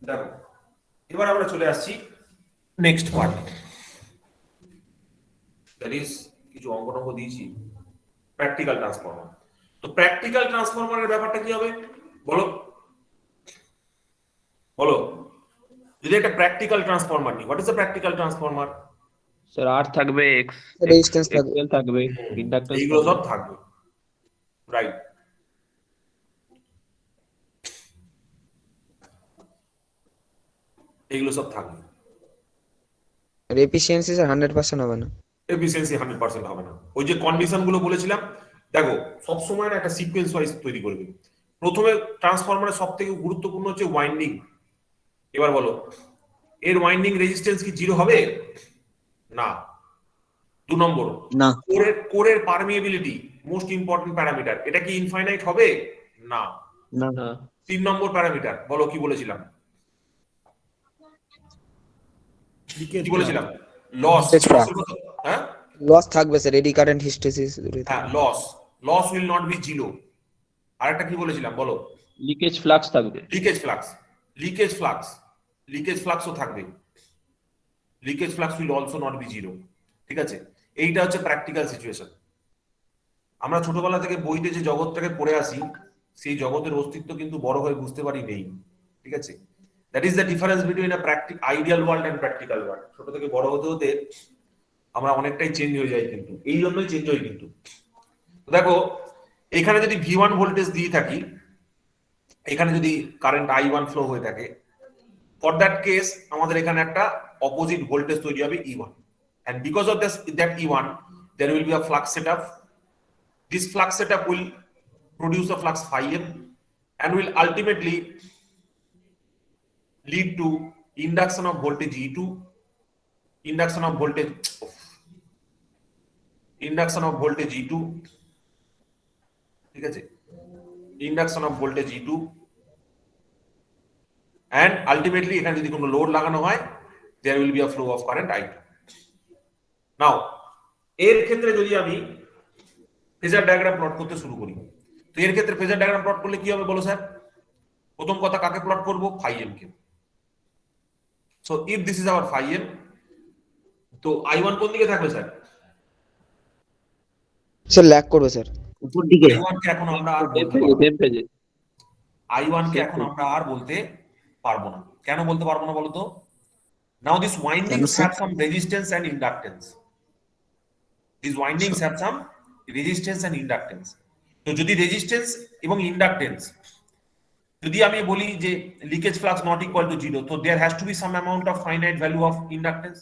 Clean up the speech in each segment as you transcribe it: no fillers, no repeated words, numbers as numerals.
দেখো এবার আমরা চলে আসছি নেক্সট পার্ট, দ্যাট ইজ কিছু অঙ্ক দিয়েছি প্র্যাকটিক্যাল ট্রান্সফরমার। তো প্র্যাকটিক্যাল ট্রান্সফরমারের ব্যাপারটা কি হবে বলো বলো যদি একটা প্র্যাকটিক্যাল ট্রান্সফরমার নিই, what is the practical transformer? Sir আর থাকবে এক্স রেজিস্ট্যান্স থাকবে। এক্সএল থাকবে, ইন্ডাক্ট্যান্স এইগুলো থাকবে। সব থাকবে, রাইট। এইগুলো সব থাকবে। আর এফিসিয়েন্সি স্যার 100% হবে না। এফিসিয়েন্সি 100% হবে না। ওই যে কন্ডিশন গুলো বলেছিলাম, দেখো সবসময় না একটা সিকোয়েন্স ওয়াইজ তৈরি করবে। প্রথমে ট্রান্সফরমারের সব থেকে গুরুত্বপূর্ণ হচ্ছে ওয়াইন্ডিং। এবার বলো এর ওয়াইন্ডিং রেজিস্ট্যান্স কি 0 হবে? না। 2 নম্বর, না। কোরের পারমিয়েবিলিটি মোস্ট ইম্পর্টেন্ট প্যারামিটার, এটা কি ইনফাইনাইট হবে? না। না। 3 নম্বর প্যারামিটার বলো কি বলেছিলাম? কি বলেছিলাম? লস। হ্যাঁ লস থাকবে স্যার, এডি কারেন্ট হিস্টেসিস দুটোই হ্যাঁ, থাকবে। Loss will not be 0। আরেকটা কি বলেছিলাম বলো? লিকেজ ফ্লাক্স থাকবে। লিকেজ ফ্লাক্সও থাকবে। Leakage flux will also not be 0। ঠিক আছে, এইটা হচ্ছে প্র্যাকটিক্যাল সিচুয়েশন। আমরা ছোটবেলা থেকে বইতে যে জগৎটাকে পড়ে আসি, সেই জগতের অস্তিত্ব কিন্তু বড় হয়ে বুঝতে পারি নেই। ঠিক আছে, that is the difference between a ideal world and practical world. ছোট থেকে বড় হতে হতে আমরা অনেকটাই চেঞ্জ হয়ে যাই, কিন্তু এই জন্যই চেঞ্জ হয়। কিন্তু দেখো এখানে যদি V1 ভোল্টেজ দিয়ে থাকি, এখানে যদি কারেন্ট I1 ফ্লো হয়ে থাকে, ফর দ্যাট কেস আমাদের এখানে একটা অপোজিট ভোল্টেজ তৈরি হবে E1, and because of that E1 there will be a flux setup. This flux setup will produce a flux phi m and will ultimately lead to induction of voltage E2, induction of voltage E2, ঠিক আছে, induction of voltage E2, and ultimately এখানে যদি কোনো load লাগানো হয় there will be a flow of current I2. নাও এর ক্ষেত্রে যদি আমি ফেজার ডায়াগ্রাম প্লট করতে শুরু করি, তো এর ক্ষেত্রে ফেজার ডায়াগ্রাম প্লট করলে কি হবে বলো স্যার? প্রথম কথা কাকে প্লট করব? ফাই এম কে। So if this is our phi m, তো I1 কোন দিকে থাকবে স্যার? স্যার ল্যাগ করবে স্যার উপর দিকে। I1 কে এখন আমরা আর বলতে পারবো না। সেম পেজে। I1 কে এখন আমরা আর বলতে পারবো না। কেন বলতে পারবো না বলো তো? Now this windings have some resistance and inductance. These windings have some resistance and inductance. তো যদি রেজিস্ট্যান্স এবং ইন্ডাকটেন্স, যদি আমি বলি যে leakage flux not equal to 0, তো there has to be some amount of finite value of inductance.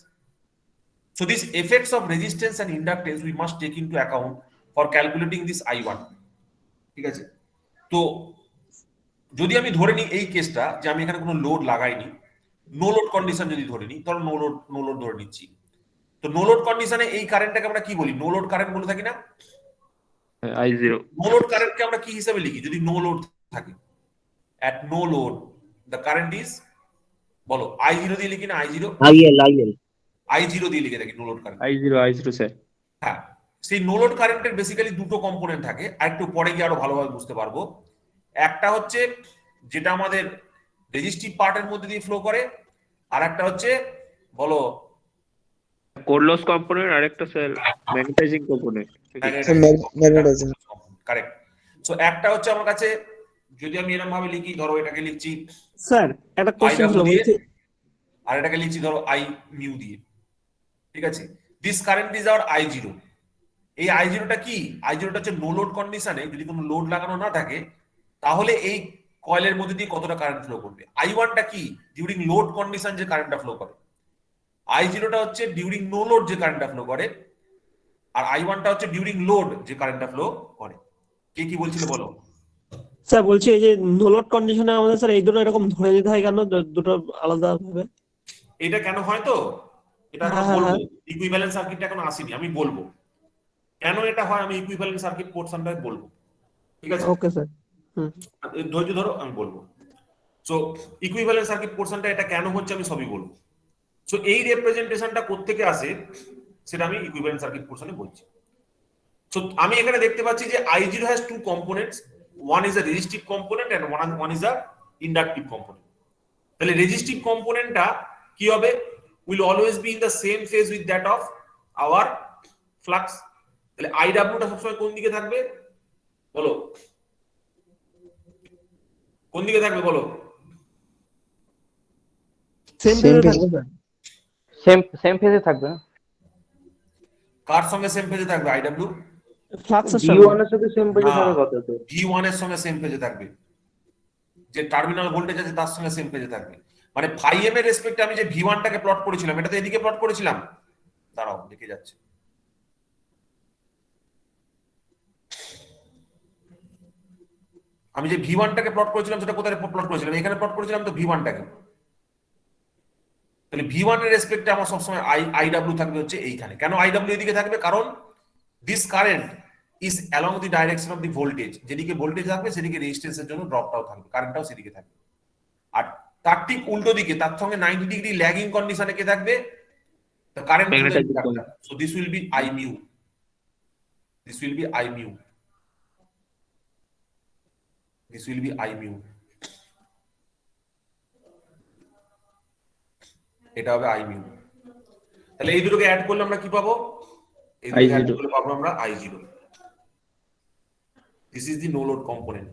So these effects of resistance and inductance we must take into account for calculating this I1. ঠিক আছে, তো যদি আমি ধরে নিই এই কেসটা যে আমি এখানে কোনো লোড লাগাইনি, নো লোড কন্ডিশন যদি ধরে নিই, ধরো নো লোড ধরে নিচ্ছি, তো নো লোড কন্ডিশনে এই কারেন্টটাকে আমরা কি বলি? নো লোড কারেন্ট বলে থাকি না? I0। নো লোড কারেন্টকে আমরা কি হিসাবে লিখি যদি নো লোড থাকে? at no load the current is, বলো I0 দিয়ে লিখি না I0? I0 দিয়ে লিখে থাকি no load current. I0 sir. হ্যাঁ, সেই নো লোড কারেন্টের বেসিক্যালি দুটো কম্পোনেন্ট থাকে, আর একটু পরে গিয়ে আরো ভালোভাবে বুঝতে পারবো। একটা হচ্ছে যেটা আমাদের রেজিস্টিভ পার্টের মধ্যে দিয়ে ফ্লো করে, আর একটা হচ্ছে বলো কোর লস কম্পোনেন্ট, আর একটা sir magnetising component. Magnetising. Correct. So একটা হচ্ছে আমার কাছে, যদি আমি এরকম ভাবে লিখি, ধরো এটাকে লিখছি স্যার একটা কোশ্চেন ছিল, বলছি আর এটাকে লিখছি ধরো I মিউ দিয়ে। ঠিক আছে, this current is our I0। এই I0টা কি? I0টা হচ্ছে নো লোড কন্ডিশনে যদি কোনো লোড লাগানো না থাকে, তাহলে এই কয়েলের মধ্যে দিয়ে কতটা কারেন্ট ফ্লো করবে। I1টা কি? ডিউরিং লোড কন্ডিশন যে কারেন্টটা ফ্লো করে। I0টা হচ্ছে ডিউরিং নো লোড যে কারেন্টটা ফ্লো করে, আর I1টা হচ্ছে ডিউরিং লোড যে কারেন্টটা ফ্লো করে। কে কি বলছিল বলো? স্যার বলছি এই যে নো লোড কন্ডিশনে আমাদের স্যার এই দুটো এরকম ধরে নিতে হয় কেন, দুটো আলাদা ভাবে? এটা কেন হয় তো এটা এখন হ্যাঁ, বলবো, হ্যাঁ। ইকুইভ্যালেন্ট সার্কিটটা এখন আসেনি, আমি বলবো কেন এটা হয়, আমি ইকুইভ্যালেন্ট সার্কিট পোর্শনটা বলবো। ঠিক আছে, ওকে স্যার। ধৈর্য ধরো, আমি বলবো। সো ইকুইভ্যালেন্ট সার্কিট পোর্শনটা এটা কেন হচ্ছে আমি সবই বলবো। সো এই রিপ্রেজেন্টেশনটা কোত্থেকে আসে সেটা আমি ইকুইভ্যালেন্ট সার্কিট পোর্শনে বলছি। সো আমি এখানে দেখতে পাচ্ছি যে I0 has two components, one is a resistive component and one is a inductive component. তাহলে রেজিস্টিভ কম্পোনেন্টটা কি হবে, will always be in the same phase with that of our flux. তাহলে আইডব্লিউটা সবসময় কোন দিকে থাকবে বলো, কোন দিকে থাকবে বলো? সেম সেম ফেজে পেজ থাকবে। সেম ফেজে থাকবে না? কার সঙ্গে সেম পেজে থাকবে আইডব্লিউ? ফ্লাক্সের ভি সঙ্গে। ওয়ান এর সাথে সেম পেজে না, থাকার কথা তো। V1 এর সঙ্গে সেম পেজে থাকবে, যে টার্মিনাল ভোল্টেজ আছে তার সঙ্গে সেম পেজে থাকবে। মানে ফাই এম এর রেসপেক্টে আমি যে V1 টাকে প্লট করেছিলাম, এটা তো এদিকে প্লট করেছিলাম, দাঁড়াও দেখে যাচ্ছে। আমি যে V1 টাকে প্লট করেছিলাম সেটা কোথায় প্লট করেছিলাম, এখানে প্লট করেছিলাম তো V1 টাকে। তাহলে V1 এর রেসপেক্টে আমার সবসময় আইডব্লিউ থাকবে হচ্ছে এইখানে। কেন আইডব্লিউ এদিকে থাকবে? কারণ this current is along the direction of the voltage, যেদিকে ভোল্টেজ থাকবে সেদিকে রেজিস্ট্যান্সের জন্য ড্রপটাও থাকবে, কারেন্টটাও সেদিকে থাকবে। আর তার ঠিক উল্টো দিকে, তার সঙ্গে 90 ডিগ্রি ল্যাগিং কন্ডিশনে কে থাকবে? the current through the Magnetizing inductor. component. So this will be I mu. This will be I mu. This will be I mu. এটা হবে I mu. তাহলে এই দুটোকে অ্যাড করলে আমরা কি পাবো? এই দুটোকে অ্যাড করলে পাবো আমরা I0. This is the no load component.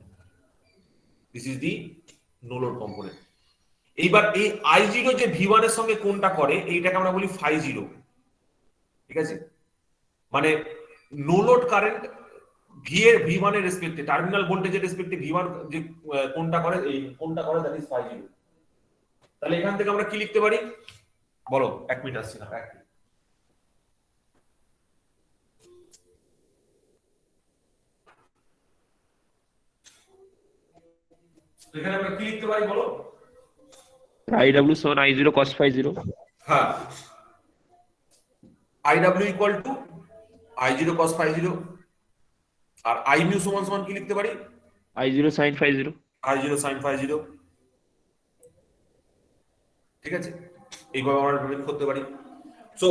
This is the no load component. এইবার এই I0 যে V1 এর সঙ্গে কোনটা করে এইটাকে আমরা বলি phi 0, ঠিক আছে? মানে নো লোড কারেন্ট ভি এর V1 এর রেসপেক্টে, টার্মিনাল ভোল্টেজের রেসপেক্টে V1 যে কোনটা করে, এই কোনটা করে দ্যাট ইজ phi 0। তাহলে এখান থেকে আমরা কি লিখতে পারি বলো? এক মিনিট আসছি না, এক মিনিট। এখানে আমরা কি লিখতে পারি বলো? আইডব্লিউ সমান I0 cos phi 0। হ্যাঁ, IW equal to I0 cos phi 0, আর I mu সমান সমান কি লিখতে পারি? I0 sin phi 0। I0 sin phi 0, ঠিক আছে? এইভাবে আমরা রিপ্রেজেন্ট করতে পারি। সো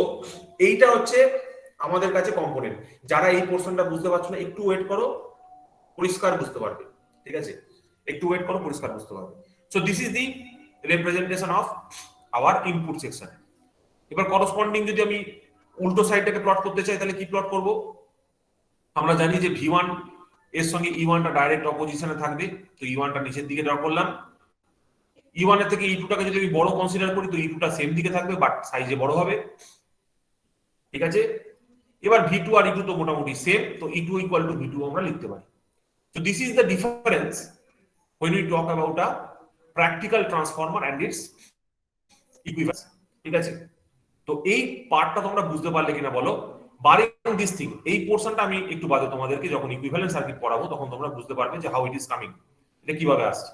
এইটা হচ্ছে আমাদের কাছে কম্পোনেন্ট। যারা এই পোরশনটা বুঝতে পারছো না একটু ওয়েট করো, পরিষ্কার বুঝতে পারবে, ঠিক আছে? একটু ওয়েট করো, পরিষ্কার বুঝতে পারবে। So this is the representation of our input section. এবার করসপন্ডিং যদি আমি উল্টো সাইডটাকে প্লট করতে চাই তাহলে কি প্লট করব? আমরা জানি যে V1 এর সঙ্গে E1 টা ডাইরেক্ট অপোজিশনে থাকবে, তো E1 টা নিচের দিকে ড্র করলাম। E1 এর থেকে E2 টাকে যদি আমি বড় কনসিডার করি তো E2 টা সেম দিকে থাকবে বাট সাইজে বড় হবে, ঠিক আছে? এবার V2 আর E2 তো মোটামুটি সেম, তো E2 ইকুয়াল টু V2 আমরা লিখতে পারি। So this is the difference when we talk about a practical transformer and its equivalence, ঠিক আছে? তো এই পার্টটা তোমরা বুঝতে পারলে কিনা বলো? বারিং দিস থিং, এই পোরশনটা আমি একটু বাদে তোমাদেরকে যখন ইকুইভ্যালেন্ট সার্কিট পড়াবো তখন তোমরা বুঝতে পারবে যে হাউ ইট ইজ কামিং, এটা কিভাবে আসছে,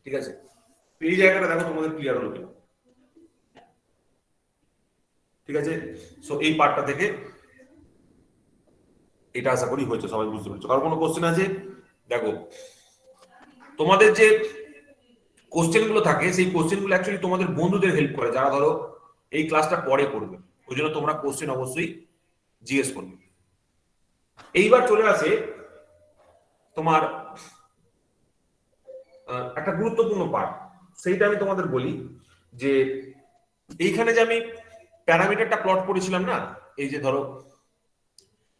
ঠিক আছে? এই জায়গাটা দেখো তোমাদের ক্লিয়ার হলো কিনা, ঠিক আছে? সো এই পার্টটা থেকে এটা আশা করি হয়েছে, সবাই বুঝতে পেরেছো। কারণ কোনো কোশ্চেন আছে? দেখো তোমাদের যে কোশ্চেন গুলো থাকে সেই কোশ্চেন গুলো অ্যাকচুয়ালি তোমাদের বন্ধুদের হেল্প করে, যারা ধরো এই ক্লাসটা পরে করবে, ওই জন্য তোমরা কোশ্চেন অবশ্যই জিজ্ঞেস করবে। এইবার চলে আসে তোমার একটা গুরুত্বপূর্ণ পার্ট, সেইটা আমি তোমাদের বলি যে এইখানে যে আমি প্যারামিটারটা প্লট করেছিলাম না, এই যে ধরো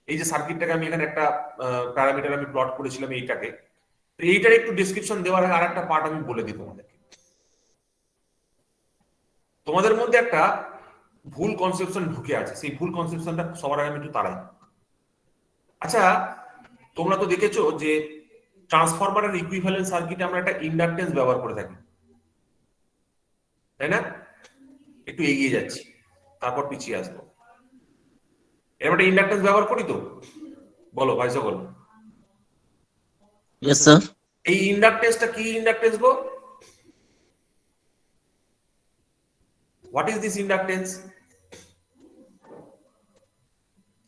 এই যে সার্কিটটাকে আমি এখানে একটা প্যারামিটার আমি প্লট করেছিলাম এইটাকে, তো এইটার একটু ডেসক্রিপশন দেওয়ার আগে আর একটা পার্ট আমি বলে দিই তোমাদেরকে। তোমাদের মধ্যে একটা ভুল কনসেপশন ঢুকে আছে, সেই ভুল কনসেপশনটা সবার আগে আমি একটু তাড়াই। আচ্ছা, তোমরা তো দেখেছো যে ট্রান্সফরমারের ইকুইভ্যালেন্ট সার্কিটে আমরা একটা ইন্ডাকটেন্স ব্যবহার করে থাকি, তাই না? একটু এগিয়ে যাচ্ছি, তারপর পিছিয়ে আসবো। এর একটা ইন্ডাকটেন্স ব্যবহার করি তো, বলো ভাই সকল। Yes, sir. এই ইন্ডাকটেন্সটা কি inductance go? What is this inductance?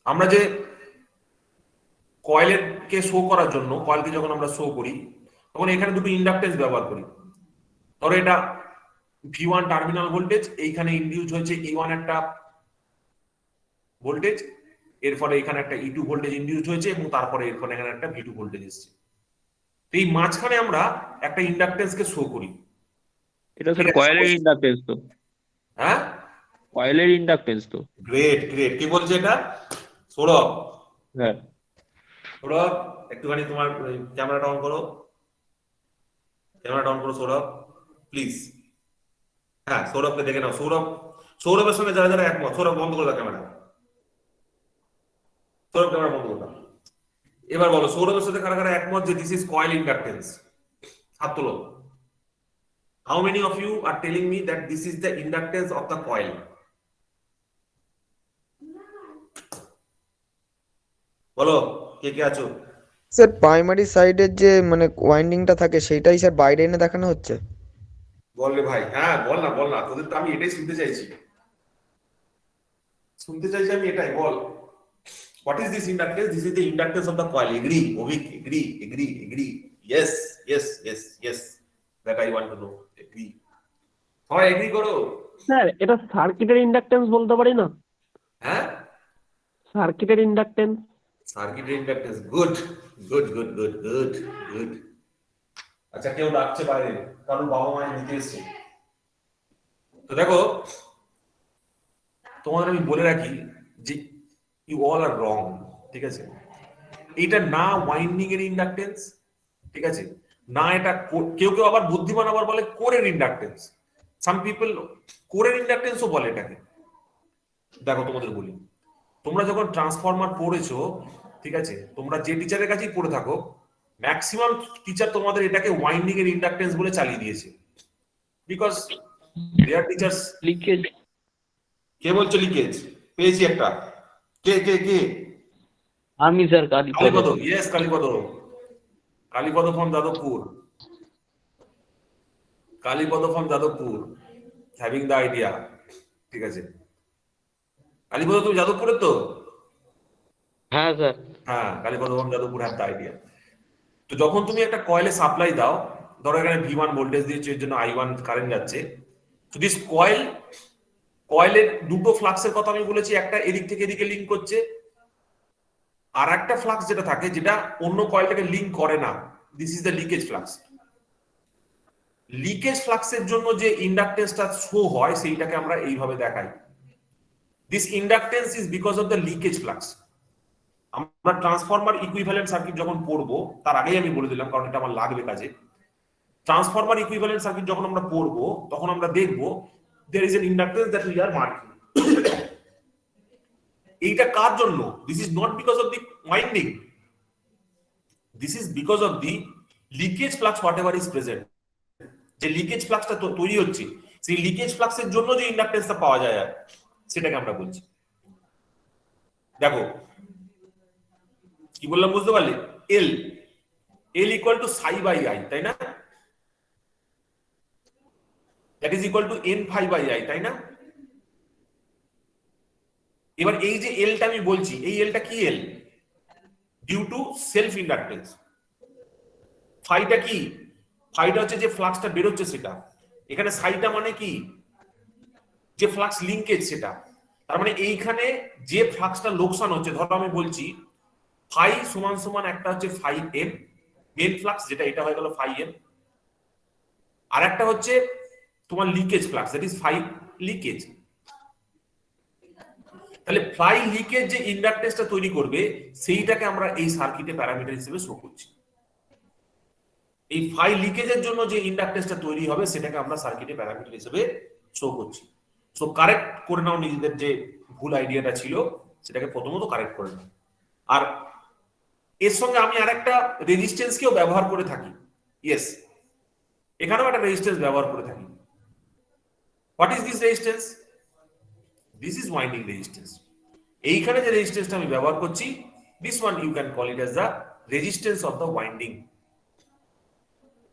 আমরা যে কয়েলের কে শো করার জন্য, কয়েলকে যখন আমরা শো করি তখন এখানে দুটো ইন্ডাকটেন্স ব্যবহার করি। ধরো এটা V1 টার্মিনাল ভোল্টেজ, এইখানে ইনডিউস হয়েছে E1 একটা ভোল্টেজ, এর ফলে এখানে একটা E2 ভোল্টেজ ইনডিউস হয়েছে এবং তারপরে এর ফলে এখানে একটা V2 ভোল্টেজ এসেছে। এই মাঝখানে আমরা একটা ইন্ডাকটেন্সকে শো করি, এটা স্যার ঠিক আছে, কয়েলের suppose- ইন্ডাকটেন্স তো, হ্যাঁ, কয়েলের ইন্ডাকটেন্স তো। Great great. কি বলছে এটা? সৌরভ, হ্যাঁ সৌরভ একটুখানি তোমার ক্যামেরাটা অন করো, ক্যামেরাটা অন করো সৌরভ প্লিজ। হ্যাঁ, সৌরভকে দেখে নাও। সৌরভের সঙ্গে যারা যারা একমত, সৌরভ বন্ধ করে দাও ক্যামেরা, সৌরভ ক্যামেরা বন্ধ করে দাও। এবার বলো সৌরভের সাথে কারা কারা একমত যে দিস ইজ কয়েল ইন্ডাকটেন্স? হাত তোলো। How many of you are telling me that this is the inductance of the coil? বলো কে কে আছো? স্যার প্রাইমারি সাইডের যে মানে ওয়াইন্ডিংটা থাকে সেইটাই স্যার বাইরে এনে দেখানো হচ্ছে। বল রে ভাই, হ্যাঁ বল না বল না, তোদের তো আমি এটাই শুনতে চাইছি, আমি এটাই। বল, what is this inductance? This is the inductance of the coil. Agree, Ovik, agree. Yes, that I want to know. Agree. সবাই এগ্রি করো। স্যার এটা সার্কিটের ইন্ডাকটেন্স বলতে পারি না? হ্যাঁ, সার্কিটের ইন্ডাকটেন্স। Circuit inductance, good. আচ্ছা, কেউ ডাকছে বাইরে, কারণ বাবা মায়ের নিতে এসছে। তো দেখো, তোমাদের আমি বলে রাখি যে ইউ অল আর রং, ঠিক আছে? এটা না ওয়াইন্ডিং এর ইন্ডাকটেন্স, ঠিক আছে, না এটা কেউ কেউ আবার বুদ্ধিমান আবার বলে কোরের ইন্ডাকটেন্স। সাম পিপল কোরের ইন্ডাকটেন্সও বলে এটাকে। দেখো তোমাদের বলি, তোমরা যখন ট্রান্সফরমার পড়েছো, ঠিক আছে, তোমরা যে টিচারের কাছেই পড়ে থাকো, ম্যাক্সিমাম টিচার তোমাদের এটাকে ওয়াইন্ডিং এর ইন্ডাকটেন্স বলে চালিয়ে দিয়েছে, বিকজ দেয়ার টিচার্স। লিকেজ। কে বলছো লিকেজ? পেয়েছি একটা। কে? আমি sir Kalipada, yes Kalipada from Jadavpur, having the idea, ঠিক আছে। কালীপদ তুমি যাদবপুরের তো? হ্যাঁ স্যার। হ্যাঁ, Kalipada from Jadavpur have the idea. তো যখন তুমি একটা কয়েলে সাপ্লাই দাও, ধরো এখানে V1 ভোল্টেজ দিয়েছো, এর জন্য I1 কারেন্ট যাচ্ছে। তো দিস কয়েলের দুটো ফ্লাক্সের কথা আমি বলেছি, একটা এদিক থেকে এদিকে লিংক করছে, আর একটা ফ্লাক্স যেটা থাকে যেটা অন্য কয়েলটাকে লিংক করে না, this is the leakage flux. Leakage ফ্লাক্সের জন্য যে ইন্ডাকটেন্সটা শো হয় সেইটাকে আমরা এইভাবে দেখাই, this inductance is because of the leakage flux. আমরা ট্রান্সফরমার ইকুইভ্যালেন্ট সার্কিট যখন পড়বো, তার আগেই আমি বলে দিলাম কারণ এটা আমার লাগবে কাজে। ট্রান্সফরমার ইকুইভ্যালেন্ট সার্কিট যখন আমরা পড়বো, তখন আমরা দেখবো there is an inductance that we are marking. এইটা কার জন্য? this is not because of the winding, this is because of the leakage flux whatever is present. যে লিকেজ ফ্লাক্সটা তৈরি হচ্ছে, সেই লিকেজ ফ্লাক্সের জন্য যে ইন্ডাকটেন্সটা পাওয়া যায় সেটাকে আমরা বলছি। দেখো কি বললাম বুঝতে পারলে? L equal to psi by I, তাই না? that is equal to n phi by I, তাই না? এবার এই যে এলটা আমি বলছি, এই এলটা কি L? Due to self inductance. ফাইটা কি? ফাইটা হচ্ছে যে ফ্লাক্সটা বেরোচ্ছে সেটা। এখানে সাইটা মানে কি? যে ফ্লাক্স লিংকেজ সেটা। তার মানে এইখানে যে ফ্লাক্সটা লোকসান হচ্ছে, ধরো আমি বলছি ফাই সমান সমান একটা হচ্ছে ফাই এম মেন ফ্লাক্স, যেটা এটা হয়ে গেল ফাই এম, আর একটা হচ্ছে তোমার leakage flux, that is phi leakage. তাহলে ফ্লাই লিকেজ যে ইন্ডাকটেন্সটা তৈরি করবে সেইটাকে আমরা এই সার্কিটে প্যারামিটার হিসেবে শো করছি। এই ফাই লিকেজের জন্য যে ইন্ডাকটেন্সটা তৈরি হবে সেটাকে আমরা সার্কিটে প্যারামিটার হিসেবে শো করছি। সো কারেক্ট করে নাও নিজেদের যে ভুল আইডিয়াটা ছিল সেটাকে প্রথমত কারেক্ট করে নাও। আর এর সঙ্গে আমি আরেকটা রেজিস্ট্যান্সকেও ব্যবহার করে থাকি। ইয়েস, এখানেও একটা রেজিস্ট্যান্স ব্যবহার করে থাকি। What is this resistance? This is winding resistance. এইখানে যে রেজিস্ট্যান্সটা আমি ব্যবহার করছি, this one you can call it as the resistance of the winding.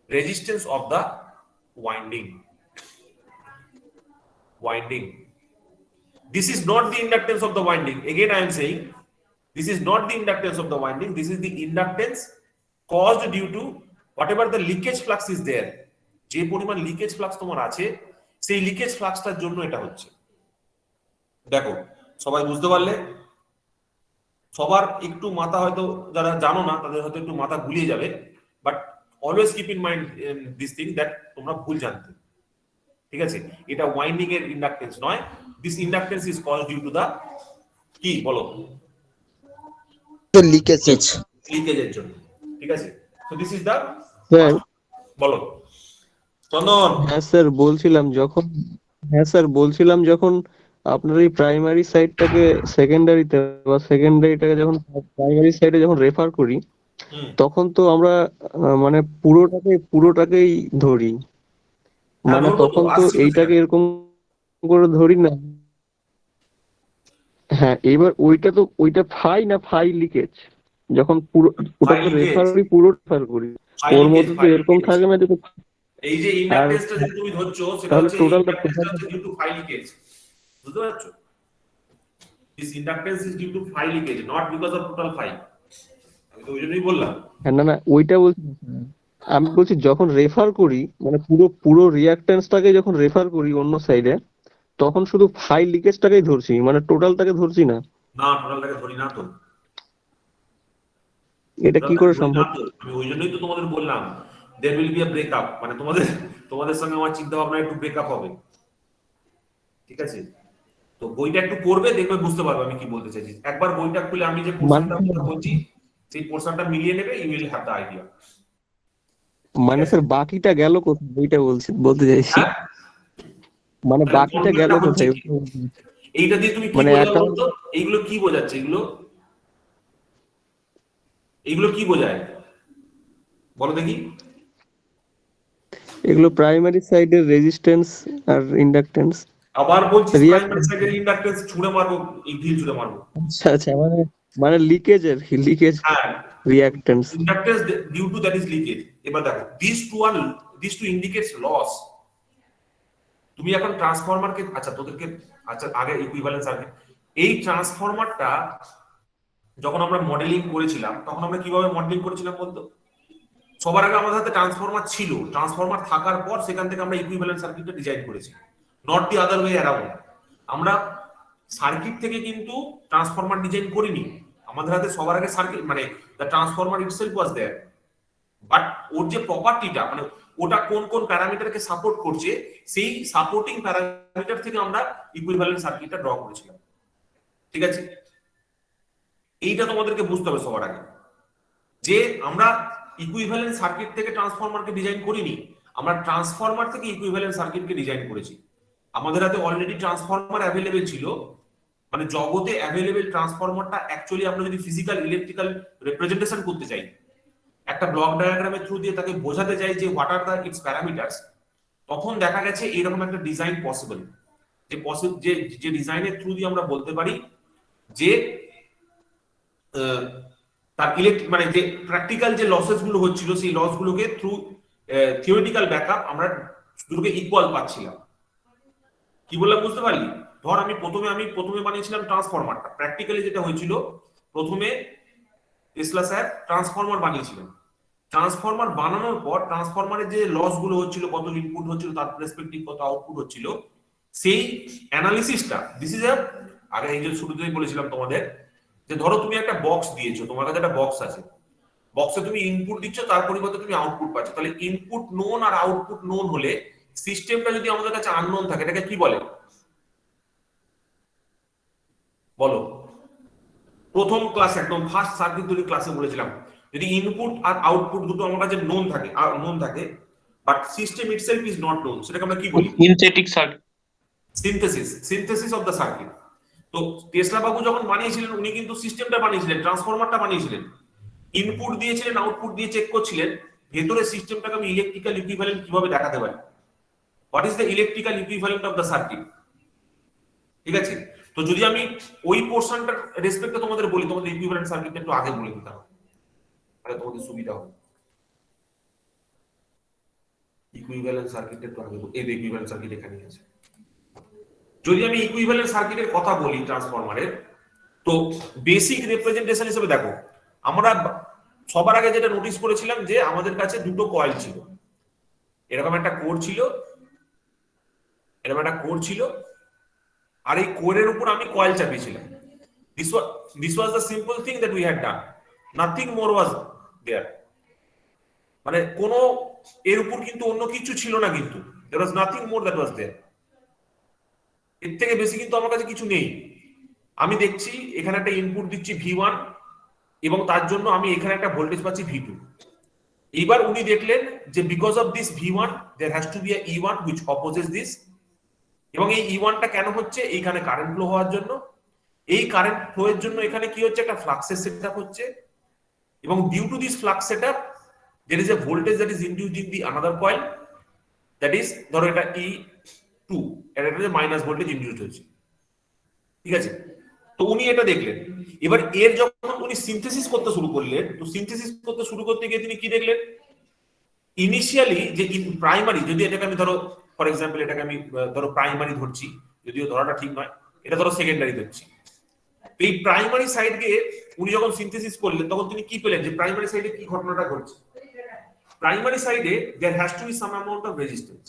Resistance of the winding. This is not the inductance of the winding. Again I am saying this is not the inductance of the winding, this is the inductance caused due to whatever the leakage flux is there. যে পরিমাণ leakage flux তোমার আছে সেই leakage ফ্লাক্সটার জন্য এটা হচ্ছে। দেখো সবাই বুঝতে পারলে? সবার একটু মাথা হয়তো, যারা জানো না তাদের হয়তো একটু মাথা গুলিয়ে যাবে, but always keep in mind this thing that তোমরা ভুল জানতে। ঠিক আছে, এটা ওয়াইন্ডিং এর ইন্ডাকটেন্স নয়। This inductance is called due to the কি বলো, লিকেজ। লিকেজের জন্য। ঠিক আছে, so this is the sir বলো চন্দন। হ্যাঁ স্যার বলছিলাম যখন আপনার এই প্রাইমারি সাইডটাকে সেকেন্ডারিতে বা সেকেন্ডারিটাকে যখন প্রাইমারি সাইডে যখন রেফার করি হুম, তখন তো আমরা মানে পুরোটাকেই ধরি, হ্যাঁ মানে ধরবো তো, তখন তো আসছি তো এইটাকে সেখানে। এরকম করে ধরি না। হ্যাঁ এবার ওইটা ফাই না ফাই লিকেজ, যখন পুরো ওটা ফাই তো লিকেজ, পুরো রেফার করি, ফাই ওর লিকেজ, মধ্যে তো ফাই এরকম লিকেজ। থাকে না যে এই যে আর ইন্ডাকটেন্সটা যে তুমি ধরছো সেটা তাহলে হচ্ছে, এই টোটালটা ইন্ডাকটেন্সটা হচ্ছে ডিউ টু ফাই লিকেজ, বুঝতে পারছো? This inductance is due to phi leakage, not because of total phi. আমি তো ওই জন্যই বললাম। হ্যাঁ, না ওইটা বলছি না। আমি বলছি যখন রেফার করি মানে পুরো পুরো রিঅ্যাকট্যান্সটাকে যখন রেফার করি অন্য সাইডে তখন শুধু ফাই লিকেজটাকেই ধরছি, মানে টোটালটাকে ধরছি না। না, টোটালটাকে ধরি না তো, এটা কি টোটালটাকে করে ধরি না সম্ভব? তো। আমি ওই জন্যই তো তোমাদের বললাম there will be a breakup, মানে তোমাদের তোমাদের সঙ্গে আমার চিন্তা ভাবনা একটু ব্রেকআপ হবে। ঠিক আছে, তো বইটা একটু পড়বে, দেখবে বুঝতে পারবে আমি কি বলতে চাইছি। একবার বইটা খুলে আমি যে পোর্শনটা মানে কথা বলছি সেই পোর্শনটা মিলিয়ে নেবে, you will have the idea. ঠিক মানে আছে, স্যার বাকিটা গেল কোথায় ওইটা বলতে চাইছি, হ্যাঁ, মানে তাহলে বাকিটা গেল কনসেপ্টটা হচ্ছে কোথায় কি, এইটা দিয়ে তুমি কি মানে বোঝাও অ্যাকাউন্ট বলতো? এইগুলো কি বোঝাচ্ছে, এগুলো এগুলো কি বোঝায় বলো দেখি। এগুলো প্রাইমারি সাইডের রেজিস্ট্যান্স আর ইন্ডাকটেন্স আবার বলছিস প্রাইমারি রিঅ্যাক্ট্যান্স। সাইডের ইন্ডাকটেন্স ছুঁড়ে মারবো, এই ঢিল ছুঁড়ে মারবো। আচ্ছা আচ্ছা, মানে মানে লিকেজ হ্যাঁ, reactance. Inductance due to that is leakage. এবার দেখো দিস টু ইন্ডিকেটস লস। তুমি এখন ট্রান্সফরমারকে, আচ্ছা তোদেরকে, আচ্ছা আগে ইকুইভ্যালেন্স সার্কিট, এই ট্রান্সফরমারটা যখন আমরা মডেলিং করেছিলাম তখন আমরা কিভাবে মডেলিং করেছিলাম বলতো? সবার আগে আমাদের হাতে ট্রান্সফরমার ছিল, ট্রান্সফরমার থাকার পর সেখান থেকে আমরা ইকুইভ্যালেন্ট সার্কিটটা ডিজাইন করেছি, not the other way around. আমরা সার্কিট থেকে কিন্তু ট্রান্সফরমার ডিজাইন করিনি, আমাদের হাতে সবার আগে সার্কিট মানে the transformer itself was there, but ওর যে প্রপার্টিটা মানে ওটা কোন কোন প্যারামিটারকে সাপোর্ট করছে সেই সাপোর্টিং প্যারামিটার থেকে আমরা ইকুইভ্যালেন্ট সার্কিটটা ড্র করেছিলাম। ঠিক আছে, এইটা তোমাদেরকে বুঝতে হবে সবার আগে, যে আমরা ইকুইভ্যালেন্ট সার্কিট থেকে ট্রান্সফরমারকে ডিজাইন করিনি, আমরা ট্রান্সফরমার থেকে ইকুইভ্যালেন্ট সার্কিটকে ডিজাইন করেছি। আমাদের হাতে অলরেডি ট্রান্সফরমার অ্যাভেলেবেল ছিল, মানে জগতে অ্যাভেলেবেল ট্রান্সফরমারটা অ্যাকচুয়ালি আমরা যদি ফিজিক্যাল ইলেকট্রিক্যাল রিপ্রেজেন্টেশন করতে চাই, একটা ব্লক ডায়াগ্রামের থ্রু দিয়ে তাকে বোঝাতে চাই যে what are the it's parameters, তখন দেখা গেছে এরকম একটা ডিজাইন পসিবল, যে ডিজাইনের থ্রু দিয়ে আমরা বলতে পারি যে তার মানে যে প্র্যাকটিক্যাল যে লসেস গুলো হচ্ছিল সেই লস গুলোকে থ্রু থিওরিটিক্যাল ব্যাকআপ আমরা দুটোকে ইকুয়াল পাচ্ছিলাম। কি বললাম বুঝতে পারলি? ধর আমি প্রথমে বানিয়েছিলাম ট্রান্সফরমারটা, প্র্যাকটিক্যালি যেটা হয়েছিল প্রথমে টেসলা স্যার ট্রান্সফরমার বানিয়েছিলেন, ট্রান্সফরমার বানানোর পর ট্রান্সফরমারের যে লস গুলো হচ্ছিল, কত ইনপুট হচ্ছিল তার রেসপেক্টিভ কত আউটপুট হচ্ছিল, সেই অ্যানালিসিসটা দিস ইজ আগে এই যে শুরুতেই বলেছিলাম তোমাদের যে ধরো তুমি একটা বক্স দিয়েছো, তোমার কাছে একটা বক্স আছে, বক্সে তুমি ইনপুট দিচ্ছ তার পরিবর্তে তুমি আউটপুট পাচ্ছ, তাহলে ইনপুট নোন আর আউটপুট নোন হলে সিস্টেমটা যদি আমাদের কাছে আননোন থাকে এটাকে কি বলে বলো? প্রথম ক্লাস একদম ফার্স্ট সার্কিট তৈরি ক্লাসে বলেছিলাম যদি ইনপুট আর আউটপুট দুটো আমার কাছে নোন থাকে but system itself is not known, সেটাকে আমরা কি বলি? Synthetic circuit. Synthesis of the circuit. তো টেসলা বাবু যখন বানিয়েছিলেন উনি কিন্তু সিস্টেমটা বানিয়েছিলেন, ট্রান্সফরমারটা বানিয়েছিলেন, ইনপুট দিয়েছিলেন আউটপুট দিয়ে চেক করছিলেন ভেতরে সিস্টেমটাকে আমি ইলেকট্রিক্যাল ইকুইভ্যালেন্ট কিভাবে দেখাতে পারি, what is the electrical equivalent of the circuit. ঠিক আছে, তো যদি আমি ওই পোর্শনটার রেসপেক্টে তোমাদের বলি, তোমাদের ইকুইভ্যালেন্ট সার্কিটটা একটু আগে বলে দিতে হবে তাহলে তোমাদের সুবিধা হবে। ইকুইভ্যালেন্ট সার্কিটটা একটু আগে এই ইকুইভ্যালেন্ট সার্কিট এখানে আছে। যদি আমি ইকুইভ্যালেন্ট সার্কিটের কথা বলি ট্রান্সফরমারের, তো বেসিক রিপ্রেজেন্টেশন হিসেবে দেখো আমরা সবার আগে যেটা নোটিস করেছিলাম যে আমাদের কাছে দুটো কয়েল ছিল, এরকম একটা কোর ছিল আর এই কোরের উপর আমি কয়েল চাপিয়েছিলাম। This was the simple thing that we had done, nothing more was there, মানে কোনো এর উপর কিন্তু অন্য কিছু ছিল না, কিন্তু there was nothing more that was there. এর থেকে বেশি কিন্তু আমার কাছে কিছু নেই। আমি দেখছি এখানে একটা ইনপুট দিচ্ছি V1 এবং তার জন্য আমি এখানে একটা ভোল্টেজ পাচ্ছি V2। এবার উনি দেখলেন যে because of this V1 there has to be a E1 which opposes this, এবং এই E1টা কেন হচ্ছে? এইখানে কারেন্ট ফ্লো হওয়ার জন্য। এই কারেন্ট ফ্লো এর জন্য এখানে কি হচ্ছে? একটা ফ্লাক্সের সেটআপ হচ্ছে, এবং due to this flux setup there is a voltage that is induced in the another coil, that is ধরো এটা E2, এটা মাইনাস ভোল্টেজ ইনডিউসড হয়েছে, ঠিক আছে? তো উনি এটা দেখলেন। এবার এর যখন উনি সিনথেসিস করতে শুরু করলেন, তো সিনথেসিস করতে শুরু করতে গিয়ে তিনি কি দেখলেন? ইনিশিয়ালি যে প্রাইমারি, যদি এটাকে আমি ধরো ফর এক্সাম্পল এটাকে আমি ধরো প্রাইমারি ধরছি, যদিও ধরাটা ঠিক নয়, এটা ধরো সেকেন্ডারি ধরছি। এই প্রাইমারি সাইডকে উনি যখন সিনথেসিস করলেন তখন তিনি কি পেলেন? যে প্রাইমারি সাইডে কি ঘটনাটা ঘটছে? প্রাইমারি সাইডে there has to be some amount of resistance.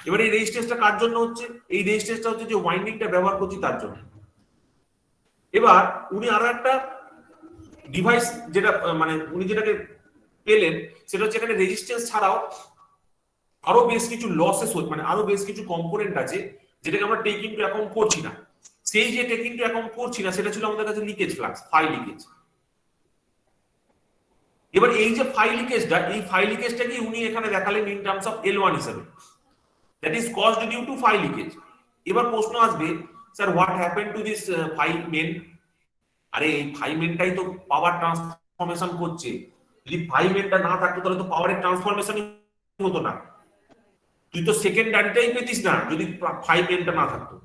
এবার এই রেজিস্ট্যান্সটা কার জন্য হচ্ছে? এই রেজিস্ট্যান্সটা হচ্ছে যে ওয়াইন্ডিংটা ব্যবহার করছি তার জন্য। এবার উনি আরো একটা ডিভাইস যেটা মানে উনি যেটাকে পেলেন সেটা হচ্ছে এখানে রেজিস্ট্যান্স ছাড়াও আরো বেশ কিছু লসেস হচ্ছে, মানে আরো বেশ কিছু কম্পোনেন্ট আছে যেটাকে আমরা টেক ইনটু অ্যাকাউন্ট করছি না। সেই যে টেক ইনটু অ্যাকাউন্ট করছি না সেটা ছিল আমাদের কাছে লিকেজ ফ্লাক্স, ফাই লিকেজ। এবার এই যে ফাই লিকেজটা, এই ফাই লিকেজটাকে উনি এখানে দেখালেন ইন টার্মস অফ L1 হিসেবে, that is caused due to phi leakage. এবার প্রশ্ন আসবে, sir what happen to this phi main? আরে এই ফাই মেনটাই তো পাওয়ার ট্রান্সফরমেশন করছে। যদি ফাই মেনটা না থাকতো তাহলে তো পাওয়ারের ট্রান্সফরমেশনই হতো না। তুই তো সেকেন্ডারিটাই পেতিস না যদি ফাই মেনটা না থাকতো।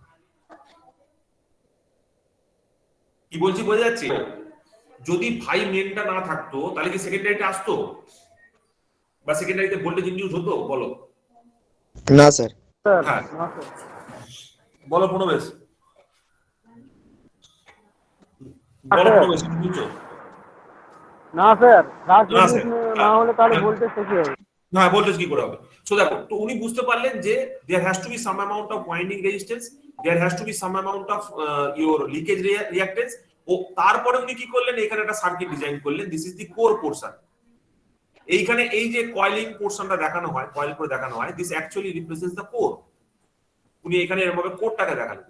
কি বলছি বোঝা যাচ্ছে? যদি ফাই মেনটা না থাকতো তাহলে কি সেকেন্ডারিটা আসতো বা সেকেন্ডারিতে ভোল্টেজ ইনডিউস হতো? বলো। না স্যার। হ্যাঁ বলো প্রণবেশ, বলো প্রণবেশ, কি বুঝছো? না স্যার, ফ্লাক্স না ইনডিউস স্যার, না হলে তাহলে ভোল্টেজটা কি হবে? হ্যাঁ ভোল্টেজ কি করে হবে? সো দেখো, তো উনি বুঝতে পারলেন যে there has to be some amount of winding resistance, there has to be some amount of your leakage reactance. ও তারপরে উনি কি করলেন? এখানে একটা সার্কিট ডিজাইন করলেন। This is the core portion. এইখানে এই যে কয়েলিং পোরশনটা দেখানো হয়, কয়েল করে দেখানো হয়, this actually represents the core. উনি এখানে এরকম ভাবে কোরটাকে দেখালেন।